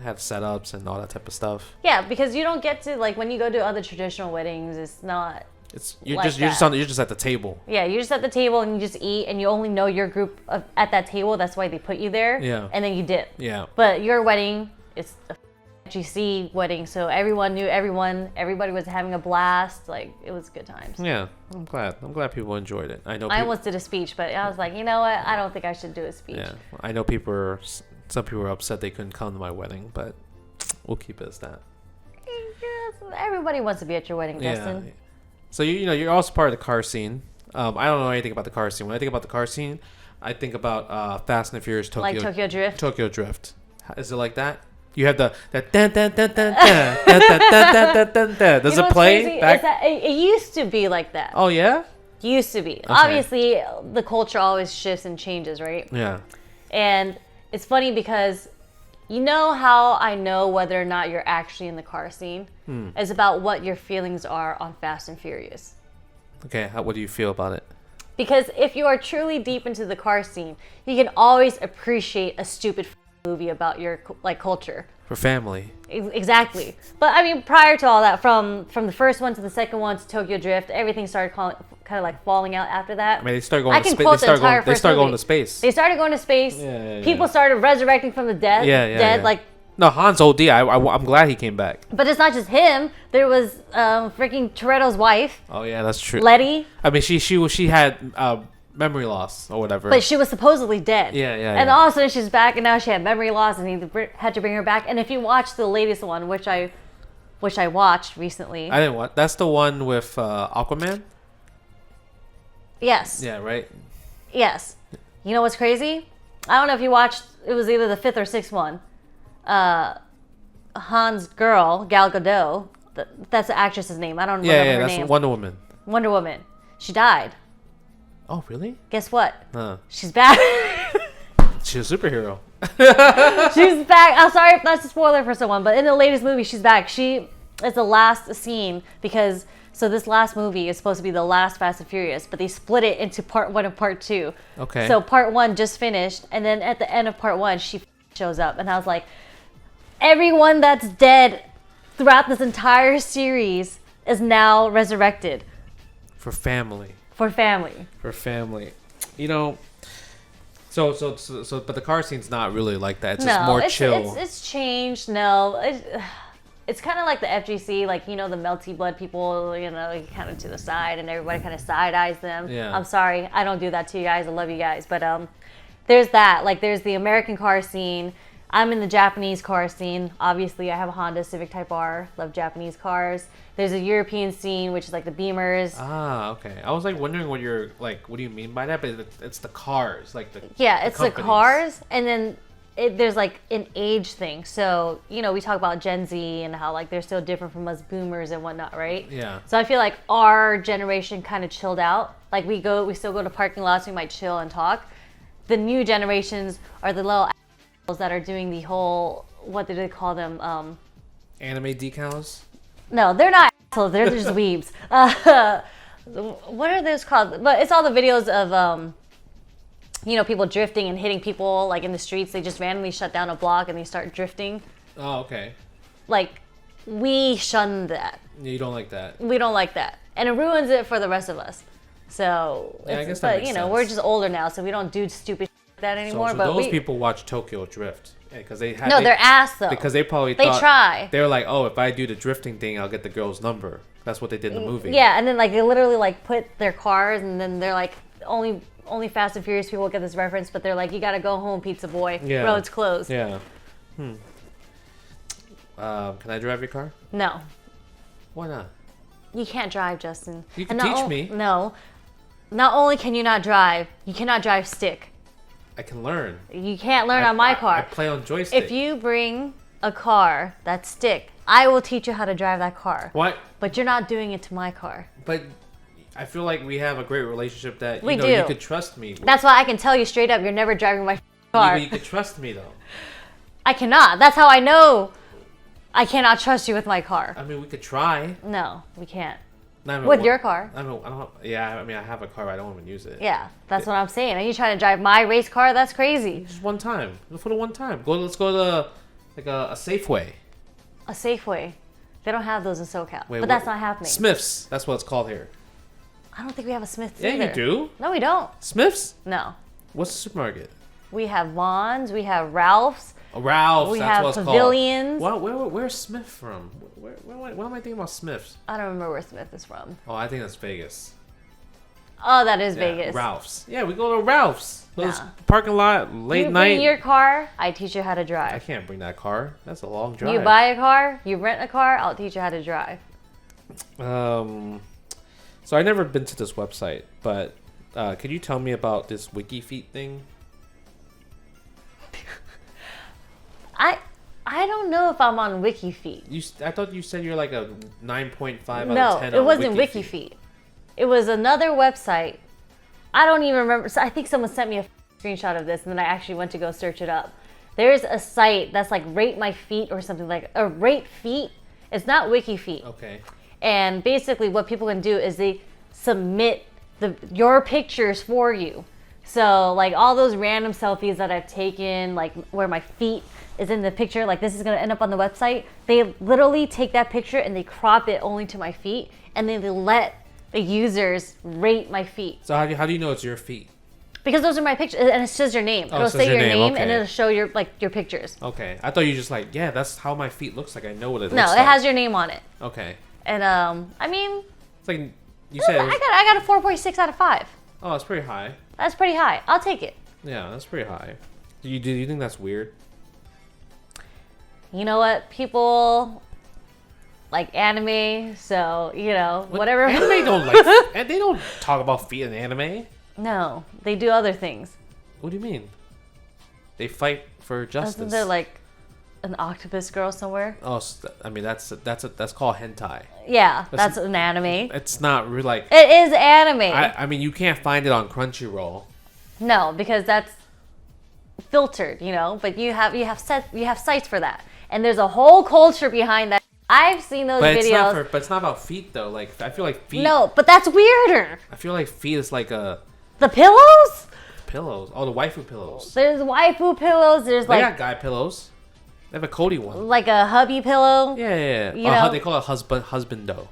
Had setups and all that type of stuff. Yeah, because you don't get to, like, when you go to other traditional weddings, it's not. You're just at the table. Yeah, you're just at the table and you just eat, and you only know your group at that table. That's why they put you there. Yeah. And then you dip. Yeah. But your wedding, it's a GC wedding, so everyone knew everyone. Everybody was having a blast. Like, it was good times. Yeah, I'm glad people enjoyed it. I almost did a speech, but I was like, you know what? I don't think I should do a speech. Yeah, I know some people were upset they couldn't come to my wedding, but we'll keep it as that. Everybody wants to be at your wedding, Justin. Yeah. So you're also part of the car scene. I don't know anything about the car scene. When I think about the car scene, I think about Fast and Furious Tokyo. Like Tokyo Drift. Tokyo Drift. Is it like that? You have the dun dun dun dun dun dun dun dun dun dun. Does it play? It used to be like that. Oh yeah. Used to be. Okay. Obviously, the culture always shifts and changes, right? Yeah. And it's funny because you know how I know whether or not you're actually in the car scene? It's about what your feelings are on Fast and Furious. Okay, what do you feel about it? Because if you are truly deep into the car scene, you can always appreciate a stupid movie about your culture. For family. Exactly. But I mean, prior to all that, from the first one to the second one to Tokyo Drift, everything started kind of like falling out after that. I mean, they started going to space. They started going to space. They started going to space. Yeah. People started resurrecting from the dead. Yeah. Like. No, Han's OD. I'm glad he came back. But it's not just him. There was freaking Toretto's wife. Oh yeah, that's true. Letty. I mean, she had memory loss or whatever. But she was supposedly dead. Yeah. And all of a sudden she's back, and now she had memory loss, and he had to bring her back. And if you watch the latest one, which I watched recently. I didn't watch. That's the one with Aquaman? Yes. Yeah, right? Yes. You know what's crazy? I don't know if you watched, it was either the 5th or 6th one. Han's girl, Gal Gadot, that's the actress's name. I don't remember her name. Yeah, that's Wonder Woman. Wonder Woman. She died. Oh, really? Guess what? Huh. She's back. She's a superhero. She's back. I'm sorry if that's a spoiler for someone, but in the latest movie, she's back. She is the last scene because, so this last movie is supposed to be the last Fast and Furious, but they split it into part 1 and part 2. Okay. So part 1 just finished, and then at the end of part 1, she shows up, and I was like, everyone that's dead throughout this entire series is now resurrected. For family. For family. You know, so but the car scene's not really like that. It's just more chill. It's changed. No, it's kind of like the FGC, like, you know, the melty blood people, you know, kind of to the side, and everybody kind of side eyes them. Yeah. I'm sorry, I don't do that to you guys. I love you guys, but there's that. Like, there's the American car scene. I'm in the Japanese car scene. Obviously, I have a Honda Civic Type R. Love Japanese cars. There's a European scene, which is like the Beamers. Ah, okay. I was like wondering what do you mean by that? But it's the cars, like the it's the cars, and then there's like an age thing. So, you know, we talk about Gen Z and how like they're still different from us Boomers and whatnot, right? Yeah. So I feel like our generation kind of chilled out. Like we still go to parking lots, we might chill and talk. The new generations are the little that are doing the whole, what do they call them? Anime decals? No, they're not assholes. They're just weebs. What are those called? But it's all the videos of, you know, people drifting and hitting people like in the streets. They just randomly shut down a block and they start drifting. Oh, okay. Like, we shun that. You don't like that. We don't like that. And it ruins it for the rest of us. So, yeah, I guess that makes sense. We're just older now, so we don't do stupid that anymore. So but those people watch Tokyo Drift because they're ass though. Because they probably try. They were like, oh, if I do the drifting thing, I'll get the girl's number. That's what they did in the movie. Yeah, and then like they literally like put their cars, and then they're like only Fast and Furious people get this reference, but they're like, you gotta go home, pizza boy. Yeah. Roads closed. Yeah. Can I drive your car? No. Why not? You can't drive, Justin. You can teach me. No. Not only can you not drive, you cannot drive stick. I can learn. You can't learn on my car. I play on joystick. If you bring a car that's stick, I will teach you how to drive that car. What? But you're not doing it to my car. But I feel like we have a great relationship that you could trust me. That's why I can tell you straight up, you're never driving my car. You could trust me though. I cannot. That's how I know I cannot trust you with my car. I mean, we could try. No, we can't. No, With your car. I don't. Yeah, I mean, I have a car, but I don't even use it. Yeah, that's what I'm saying. Are you trying to drive my race car? That's crazy. Just one time. For the one time. Let's go to like a Safeway. A Safeway. They don't have those in SoCal. Wait, but that's not happening. Smith's. That's what it's called here. I don't think we have a Smith's Yeah, either. you do. No, we don't. Smith's? No. What's the supermarket? We have Vons. We have Ralph's. Ralph's. We that's have what it's Pavilions. called. Where's Smith from? What am I thinking about Smith's? I don't remember where Smith is from. Oh, I think that's Vegas. Oh, that is Yeah, Vegas. Ralph's. Yeah, we go to Ralph's. Those Nah. parking lot, late You night. bring your car, I teach you how to I drive. can't bring that car. That's a long drive. You buy a car, you rent a car, I'll teach you how to drive. So I've never been to this website, but could you tell me about this WikiFeet thing? I don't know if I'm on WikiFeet. I thought you said you're like a 9.5 out No, of 10 it on wasn't WikiFeet. WikiFeet. It was another website. I don't even remember. So I think someone sent me a screenshot of this, and then I actually went to go search it up. There's a site that's like Rate My Feet or something like a Rate Feet. It's not WikiFeet. Okay. And basically, what people can do is they submit your pictures for you. So like all those random selfies that I've taken, like where my feet is in the picture, like this is gonna end up on the website. They literally take that picture and they crop it only to my feet, and then they let the users rate my feet. So how do you know it's your feet? Because those are my pictures, and it says your name. Oh, It'll it says say your your name, name, okay. and it'll show your pictures. Okay. I thought you just like, yeah, that's how my feet looks like. I know what it No, looks it like. has your name on it. Okay. And I mean, It's like you said. I got a 4.6 out of 5. Oh, that's pretty high. That's pretty high. I'll take it. Yeah, that's pretty high. Do you think that's weird? You know what? People like anime, so whatever. Anime don't like, and they don't talk about feet in anime. No, they do other things. What do you mean? They fight for justice. Isn't there like an octopus girl somewhere? Oh, I mean that's called hentai. Yeah, that's an anime. It's not really like. It is anime. I mean, you can't find it on Crunchyroll. No, because that's filtered, But you have sites for that, and there's a whole culture behind that. I've seen those videos. But it's not about feet though. Like I feel like feet. No, but that's weirder. I feel like feet is like The pillows? pillows. Oh, the waifu pillows. There's waifu pillows. There's They like got guy pillows. They have a Cody one. like a hubby pillow. Yeah. You know? They call it husbando.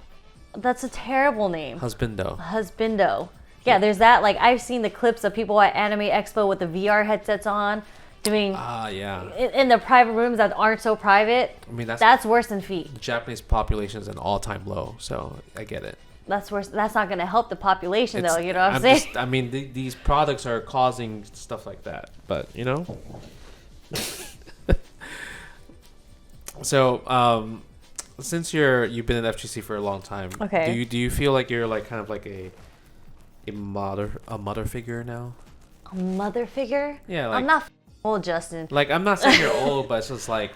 That's a terrible name. Husbando. Husbando. Yeah, there's that. Like I've seen the clips of people at Anime Expo with the VR headsets on, doing Yeah. in the private rooms that aren't so private. I mean that's worse than feet. The Japanese population is an all-time low, so I get it. That's worse. That's not going to help the population, though. You know what I'm saying? I mean, these products are causing stuff like that, but So, since you've been in FGC for a long time, okay. Do you feel like you're like kind of like a mother figure now? A mother figure? Yeah, like, I'm not old, Justin. Like I'm not saying you're old, but it's just like,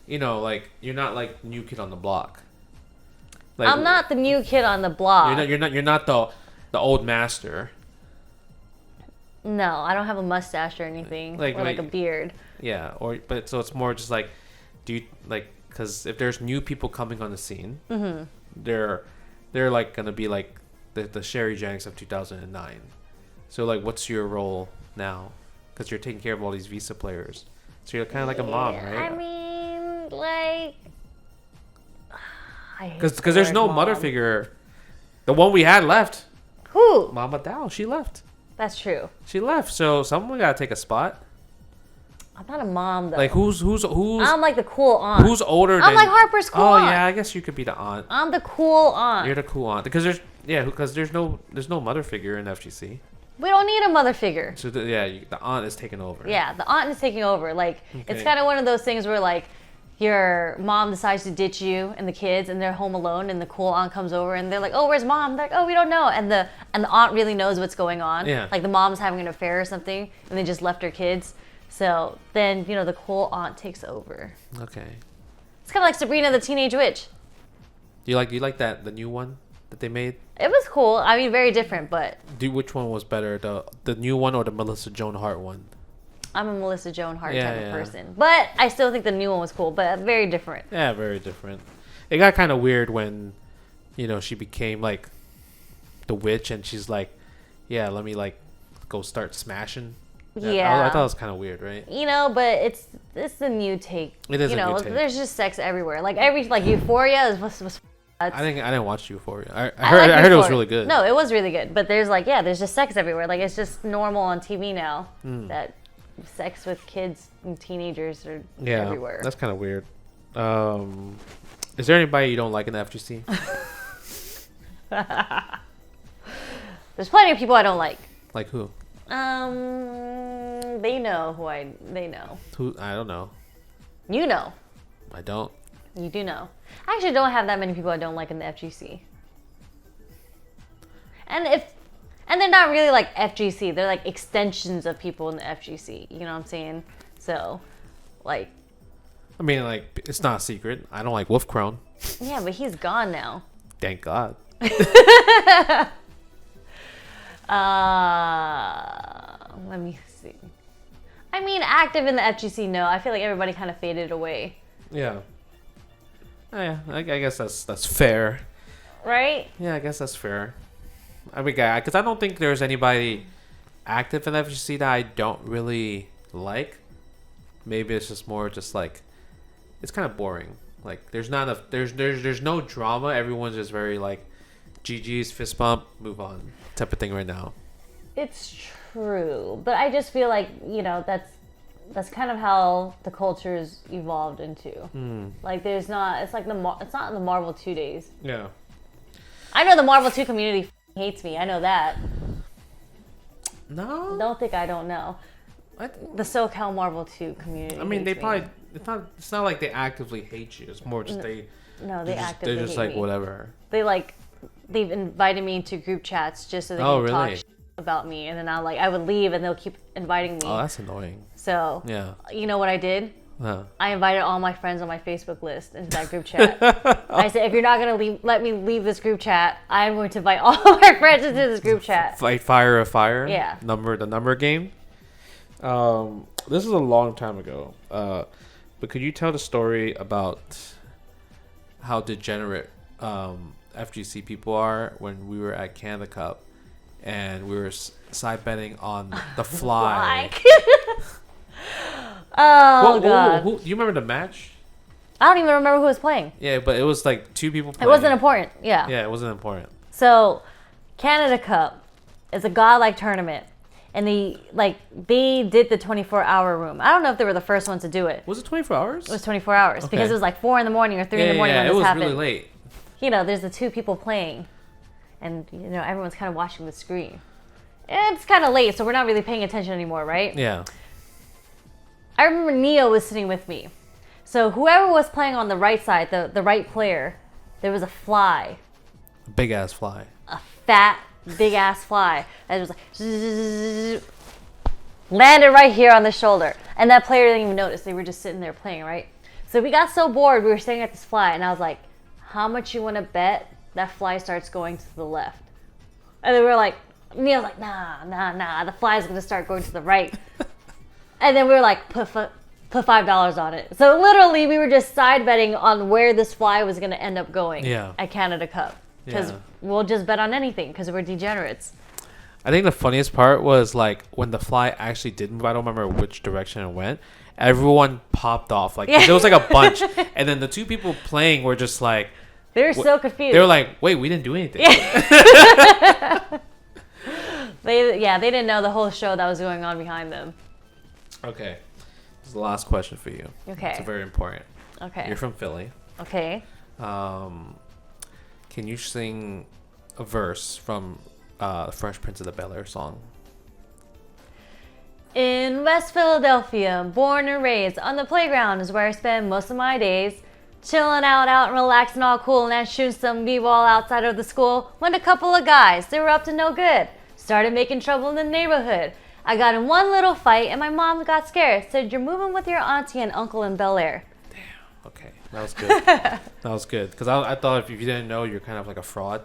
like you're not like new kid on the block. Like, I'm not the new kid on the block. You're not the old master. No, I don't have a mustache or anything, or like a beard. Yeah, but so it's more just like, do you like? Because if there's new people coming on the scene, mm-hmm. they're like gonna be like the SherryJenix of 2009. So like, what's your role now? Because you're taking care of all these Visa players, so you're kind of like a mom, right? I mean, like, because there's no mother figure. The one we had left. Who? Mama Dao. She left. That's true. She left. So someone gotta take a spot. I'm not a mom though. Like who's? I'm like the cool aunt. Who's older? I'm like Harper's cool aunt. Oh yeah, I guess you could be the aunt. I'm the cool aunt. You're the cool aunt because there's no mother figure in FGC. We don't need a mother figure. So the aunt is taking over. Yeah, the aunt is taking over. Like it's kind of one of those things where like your mom decides to ditch you and the kids, and they're home alone, and the cool aunt comes over, and they're like, "Oh, where's mom?" They're like, "Oh, we don't know." And the aunt really knows what's going on. Yeah. Like the mom's having an affair or something, and they just left her kids. So then the cool aunt takes over. Okay. It's kind of like Sabrina the Teenage Witch. Do you like the new one that they made? It was cool. I mean, very different, but Which one was better, the new one or the Melissa Joan Hart one? I'm a Melissa Joan Hart type of person. But I still think the new one was cool, but very different. Yeah, very different. It got kind of weird when, she became like the witch and she's like, yeah, let me like go start smashing. Yeah. I thought it was kind of weird, right? But it's the new take. It is a new take. There's just sex everywhere. Like Euphoria was I didn't watch Euphoria. I heard it was really good. No, it was really good. But there's just sex everywhere. Like it's just normal on TV now that sex with kids and teenagers are everywhere. That's kind of weird. Is there anybody you don't like in the FGC? There's plenty of people I don't like. Like who? They know they know. Who? I don't know. You know. I don't. You do know. I actually don't have that many people I don't like in the FGC. And they're not really like FGC. They're like extensions of people in the FGC. You know what I'm saying? So, like. I mean, like, it's not a secret. I don't like Wolf Crone. Yeah, but he's gone now. Thank God. Let me see. I mean, active in the FGC, no. I feel like everybody kind of faded away. Yeah. Oh, yeah, I guess that's fair. Right? Yeah, I guess that's fair. I mean, because I don't think there's anybody active in FGC that I don't really like. Maybe it's just more just like, it's kind of boring. Like, there's not enough, there's no drama. Everyone's just very like, GG's, fist bump, move on type of thing right now. It's true, but I just feel like that's kind of how the culture's evolved into. Like it's not in the Marvel 2 days. Yeah. I know the Marvel 2 community hates me. I know that. No. Don't think I don't know. The SoCal Marvel 2 community. I mean, they probably it's not like they actively hate you. It's more just actively they're just hate like me. Whatever. They've invited me into group chats just so they can talk about me, and then I would leave and they'll keep inviting me. Oh, that's annoying. So yeah, you know what I did? Huh. I invited all my friends on my Facebook list into that group chat. I said, if you're not gonna let me leave this group chat, I'm going to invite all of my friends into this group chat. Fight fire a fire. Yeah. The number game. This is a long time ago. But could you tell the story about how degenerate FGC people are when we were at Canada Cup and we were side betting on the fly? God. Do you remember the match? I don't even remember who was playing. Yeah, but it was like two people playing. It wasn't important. Yeah. Yeah, it wasn't important. So, Canada Cup is a godlike tournament. And they did the 24-hour room. I don't know if they were the first ones to do it. Was it 24 hours? It was 24 hours because it was like 4 in the morning or 3 in the morning when this happened. Yeah, it was really late. There's the two people playing, and everyone's kind of watching the screen. And it's kind of late, so we're not really paying attention anymore, right? Yeah. I remember Neo was sitting with me. So whoever was playing on the right side, the right player, there was a fly. A big ass fly. A fat, big ass fly. And it was like zzz, landed right here on the shoulder. And that player didn't even notice. They were just sitting there playing, right? So we got so bored, we were staring at this fly, and I was like, how much you want to bet that fly starts going to the left? And then we were like, Neil's like, nah, the fly's going to start going to the right. And then we were like, put $5 on it. So literally, we were just side betting on where this fly was going to end up going at Canada Cup. Because we'll just bet on anything because we're degenerates. I think the funniest part was like when the fly actually did move. I don't remember which direction it went. Everyone popped off. Like there was like a bunch. And then the two people playing were just like... They were so confused. They were like, wait, we didn't do anything. They didn't know the whole show that was going on behind them. Okay. This is the last question for you. Okay. It's very important. Okay. You're from Philly. Okay. Can you sing a verse from Fresh Prince of the Bel-Air song? In West Philadelphia, born and raised, on the playground is where I spend most of my days. Chilling out and relaxing all cool and shooting some b-ball outside of the school when a couple of guys, they were up to no good, started making trouble in the neighborhood. I got in one little fight and my mom got scared, said you're moving with your auntie and uncle in Bel-Air. Damn, okay, that was good. That was good, because I thought if you didn't know, you're kind of like a fraud.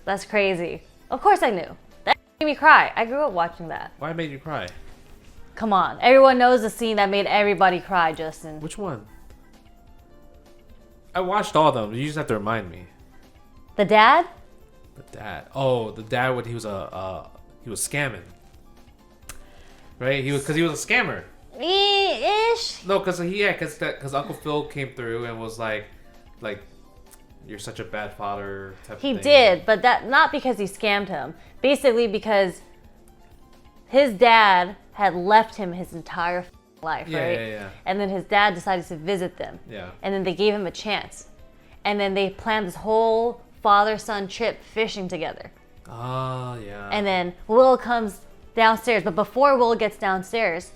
That's crazy. Of course I knew. That made me cry. I grew up watching that. Why made you cry? Come on. Everyone knows the scene that made everybody cry, Justin. Which one? I watched all of them. You just have to remind me. The dad? The dad. Oh, the dad when he was scamming. Right? He was a scammer. Ish. No, because Uncle Phil came through and was like you're such a bad father type He of thing. did, but that not because he scammed him. Basically because his dad had left him his entire life, right? Yeah. And then his dad decided to visit them. Yeah. And then they gave him a chance. And then they planned this whole father-son trip fishing together. Oh, yeah. And then Will comes downstairs, but before Will gets downstairs,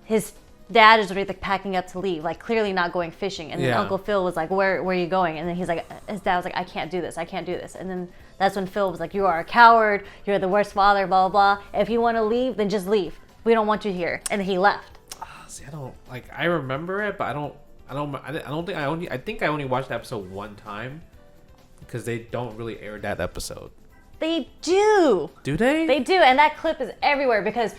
his dad is already like packing up to leave, like clearly not going fishing. And then Uncle Phil was like, where are you going? And then his dad was like, I can't do this. And then that's when Phil was like, you are a coward. You're the worst father, blah, blah, blah. If you want to leave, then just leave. We don't want you here. And then he left. See, I remember it, but I think I only watched the episode one time because they don't really air that episode. They do. Do they? They do. And that clip is everywhere because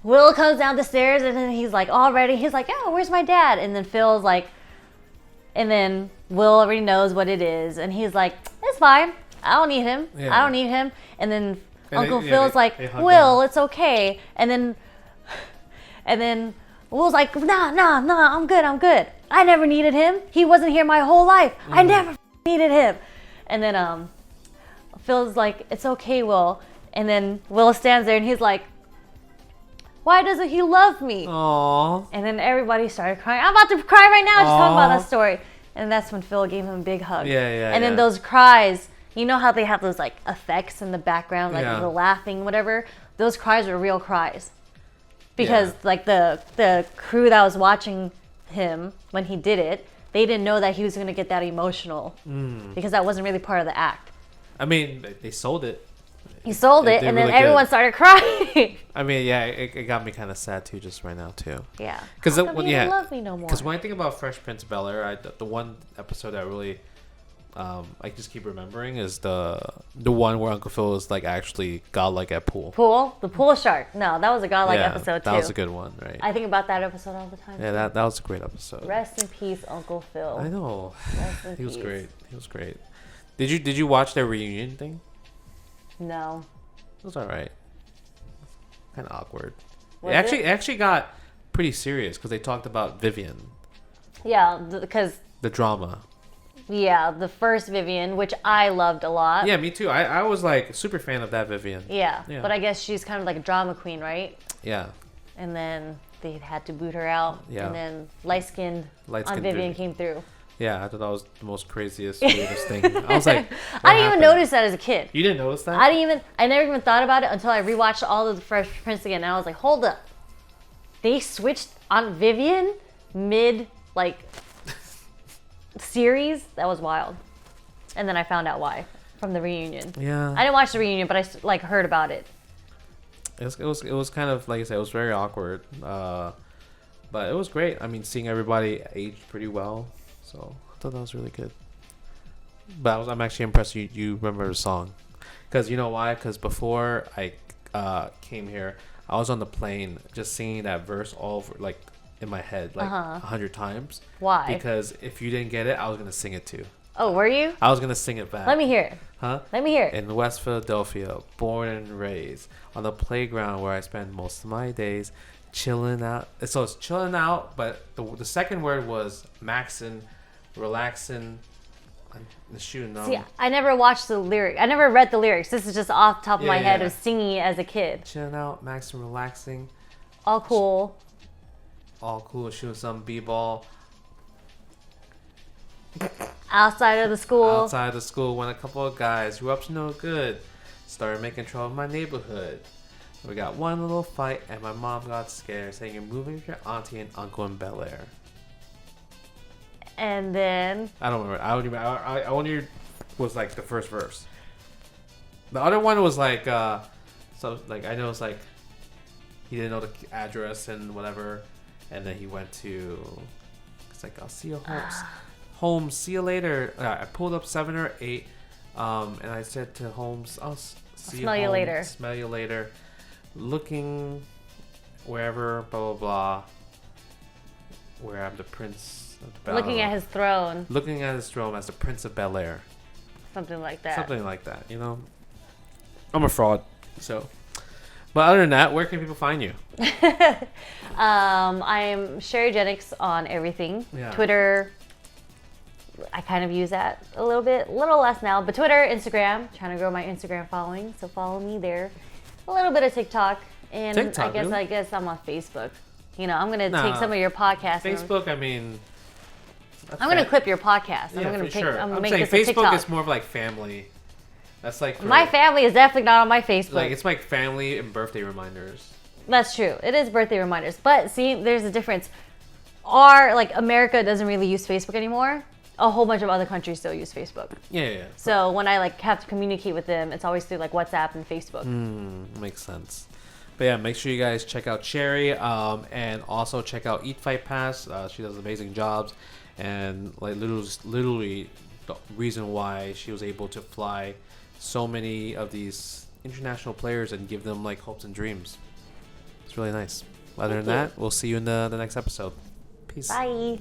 Will comes down the stairs and then he's like, he's like, oh, where's my dad? And then Phil's like, and then Will already knows what it is. And he's like, it's fine. I don't need him. Yeah. I don't need him. And then Uncle Phil's Phil's like, Will, it's okay. And then Will's like, nah, I'm good. I never needed him. He wasn't here my whole life. I never needed him. And then Phil's like, it's okay, Will. And then Will stands there and he's like, why doesn't he love me? Aww. And then everybody started crying. I'm about to cry right now just talking about that story. And that's when Phil gave him a big hug. Yeah. And then those cries, you know how they have those like effects in the background, like the laughing, whatever? Those cries were real cries. Because like the crew that was watching him when he did it, they didn't know that he was going to get that emotional. Because that wasn't really part of the act. I mean, they sold it. He sold it, and then really everyone started crying. I mean, yeah, it got me kind of sad too, just right now too. Yeah. Because he didn't love me no more. Because when I think about Fresh Prince of Bel-Air, the one episode that really, I just keep remembering is the one where Uncle Phil is like actually godlike at pool. The pool shark. No, that was a godlike episode too. That was a good one, right? I think about that episode all the time. Yeah, that was a great episode. Rest in peace, Uncle Phil. I know. Rest in He was peace. great. He was great. Did you watch their reunion thing? No. It was alright. Kind of awkward. Was it actually got pretty serious because they talked about Vivian. Yeah, because The drama. yeah, the first Vivian, which I loved a lot. Yeah, me too. I was like super fan of that Vivian. Yeah, but I guess she's kind of like a drama queen, right? Yeah. And then they had to boot her out. Yeah. And then light-skinned Light-skinned Vivian Vivian came through. Yeah, I thought that was the most craziest, weirdest thing. I was like, I didn't even notice that as a kid. You didn't notice that? I never even thought about it until I rewatched all of the Fresh Prince again. And I was like, hold up. They switched on Vivian mid, like, series? That was wild. And then I found out why from the reunion. Yeah. I didn't watch the reunion, but I, like, heard about it. It was kind of, like I said, it was very awkward. But it was great. I mean, seeing everybody age pretty well. So I thought that was really good. But I'm actually impressed you remember the song. Because you know why? Because before I came here, I was on the plane just singing that verse all over, like in my head like 100 times. Why? Because if you didn't get it, I was going to sing it too. Oh, were you? I was going to sing it back. Let me hear it. Huh? Let me hear it. In West Philadelphia, born and raised, on the playground where I spend most of my days, chilling out. So it's chilling out, but the second word was maxing, relaxing, and shooting them. See, I never watched the lyric. I never read the lyrics. This is just off the top of my head yeah. of singing it as a kid. Chilling out, maxing, relaxing. All cool. All cool, shooting some b-ball. Outside of the school. Outside the school, when a couple of guys who up to no good started making trouble in my neighborhood. We got one little fight, and my mom got scared, saying you're moving with your auntie and uncle in Bel Air. And then I don't remember. I only was like the first verse. The other one was like, so like I know it's like he didn't know the address and whatever, and then he went to. It's like I'll see you Holmes. See you later. I pulled up 7 or 8, and I said to Holmes, I'll see smell you Holmes, later. Smell you later. Looking wherever, blah, blah, blah, where I'm the prince of the Looking at his throne. Looking at his throne as the prince of Bel-Air. Something like that. Something like that, you know? I'm a fraud, so... But other than that, where can people find you? I am SherryJenix on everything. Yeah. Twitter, I kind of use that a little less now. But Twitter, Instagram, trying to grow my Instagram following, so follow me there. A little bit of TikTok, and TikTok, I really? guess I'm on Facebook. You know, I'm gonna take some of your podcasts. Facebook, I mean, I'm gonna clip your podcast. Yeah, I'm gonna for sure. I'm gonna I'm make saying this a Facebook TikTok. is more of like family. That's like My family is definitely not on my Facebook. Like it's like family and birthday reminders. That's true. It is birthday reminders. But see, there's a difference. America doesn't really use Facebook anymore. A whole bunch of other countries still use Facebook. Yeah. So when I have to communicate with them, it's always through WhatsApp and Facebook. Makes sense. But yeah, make sure you guys check out Sherry, and also check out Eat Fight Pass. She does amazing jobs, and literally the reason why she was able to fly so many of these international players and give them hopes and dreams. It's really nice. Other than that, we'll see you in the next episode. Peace. Bye.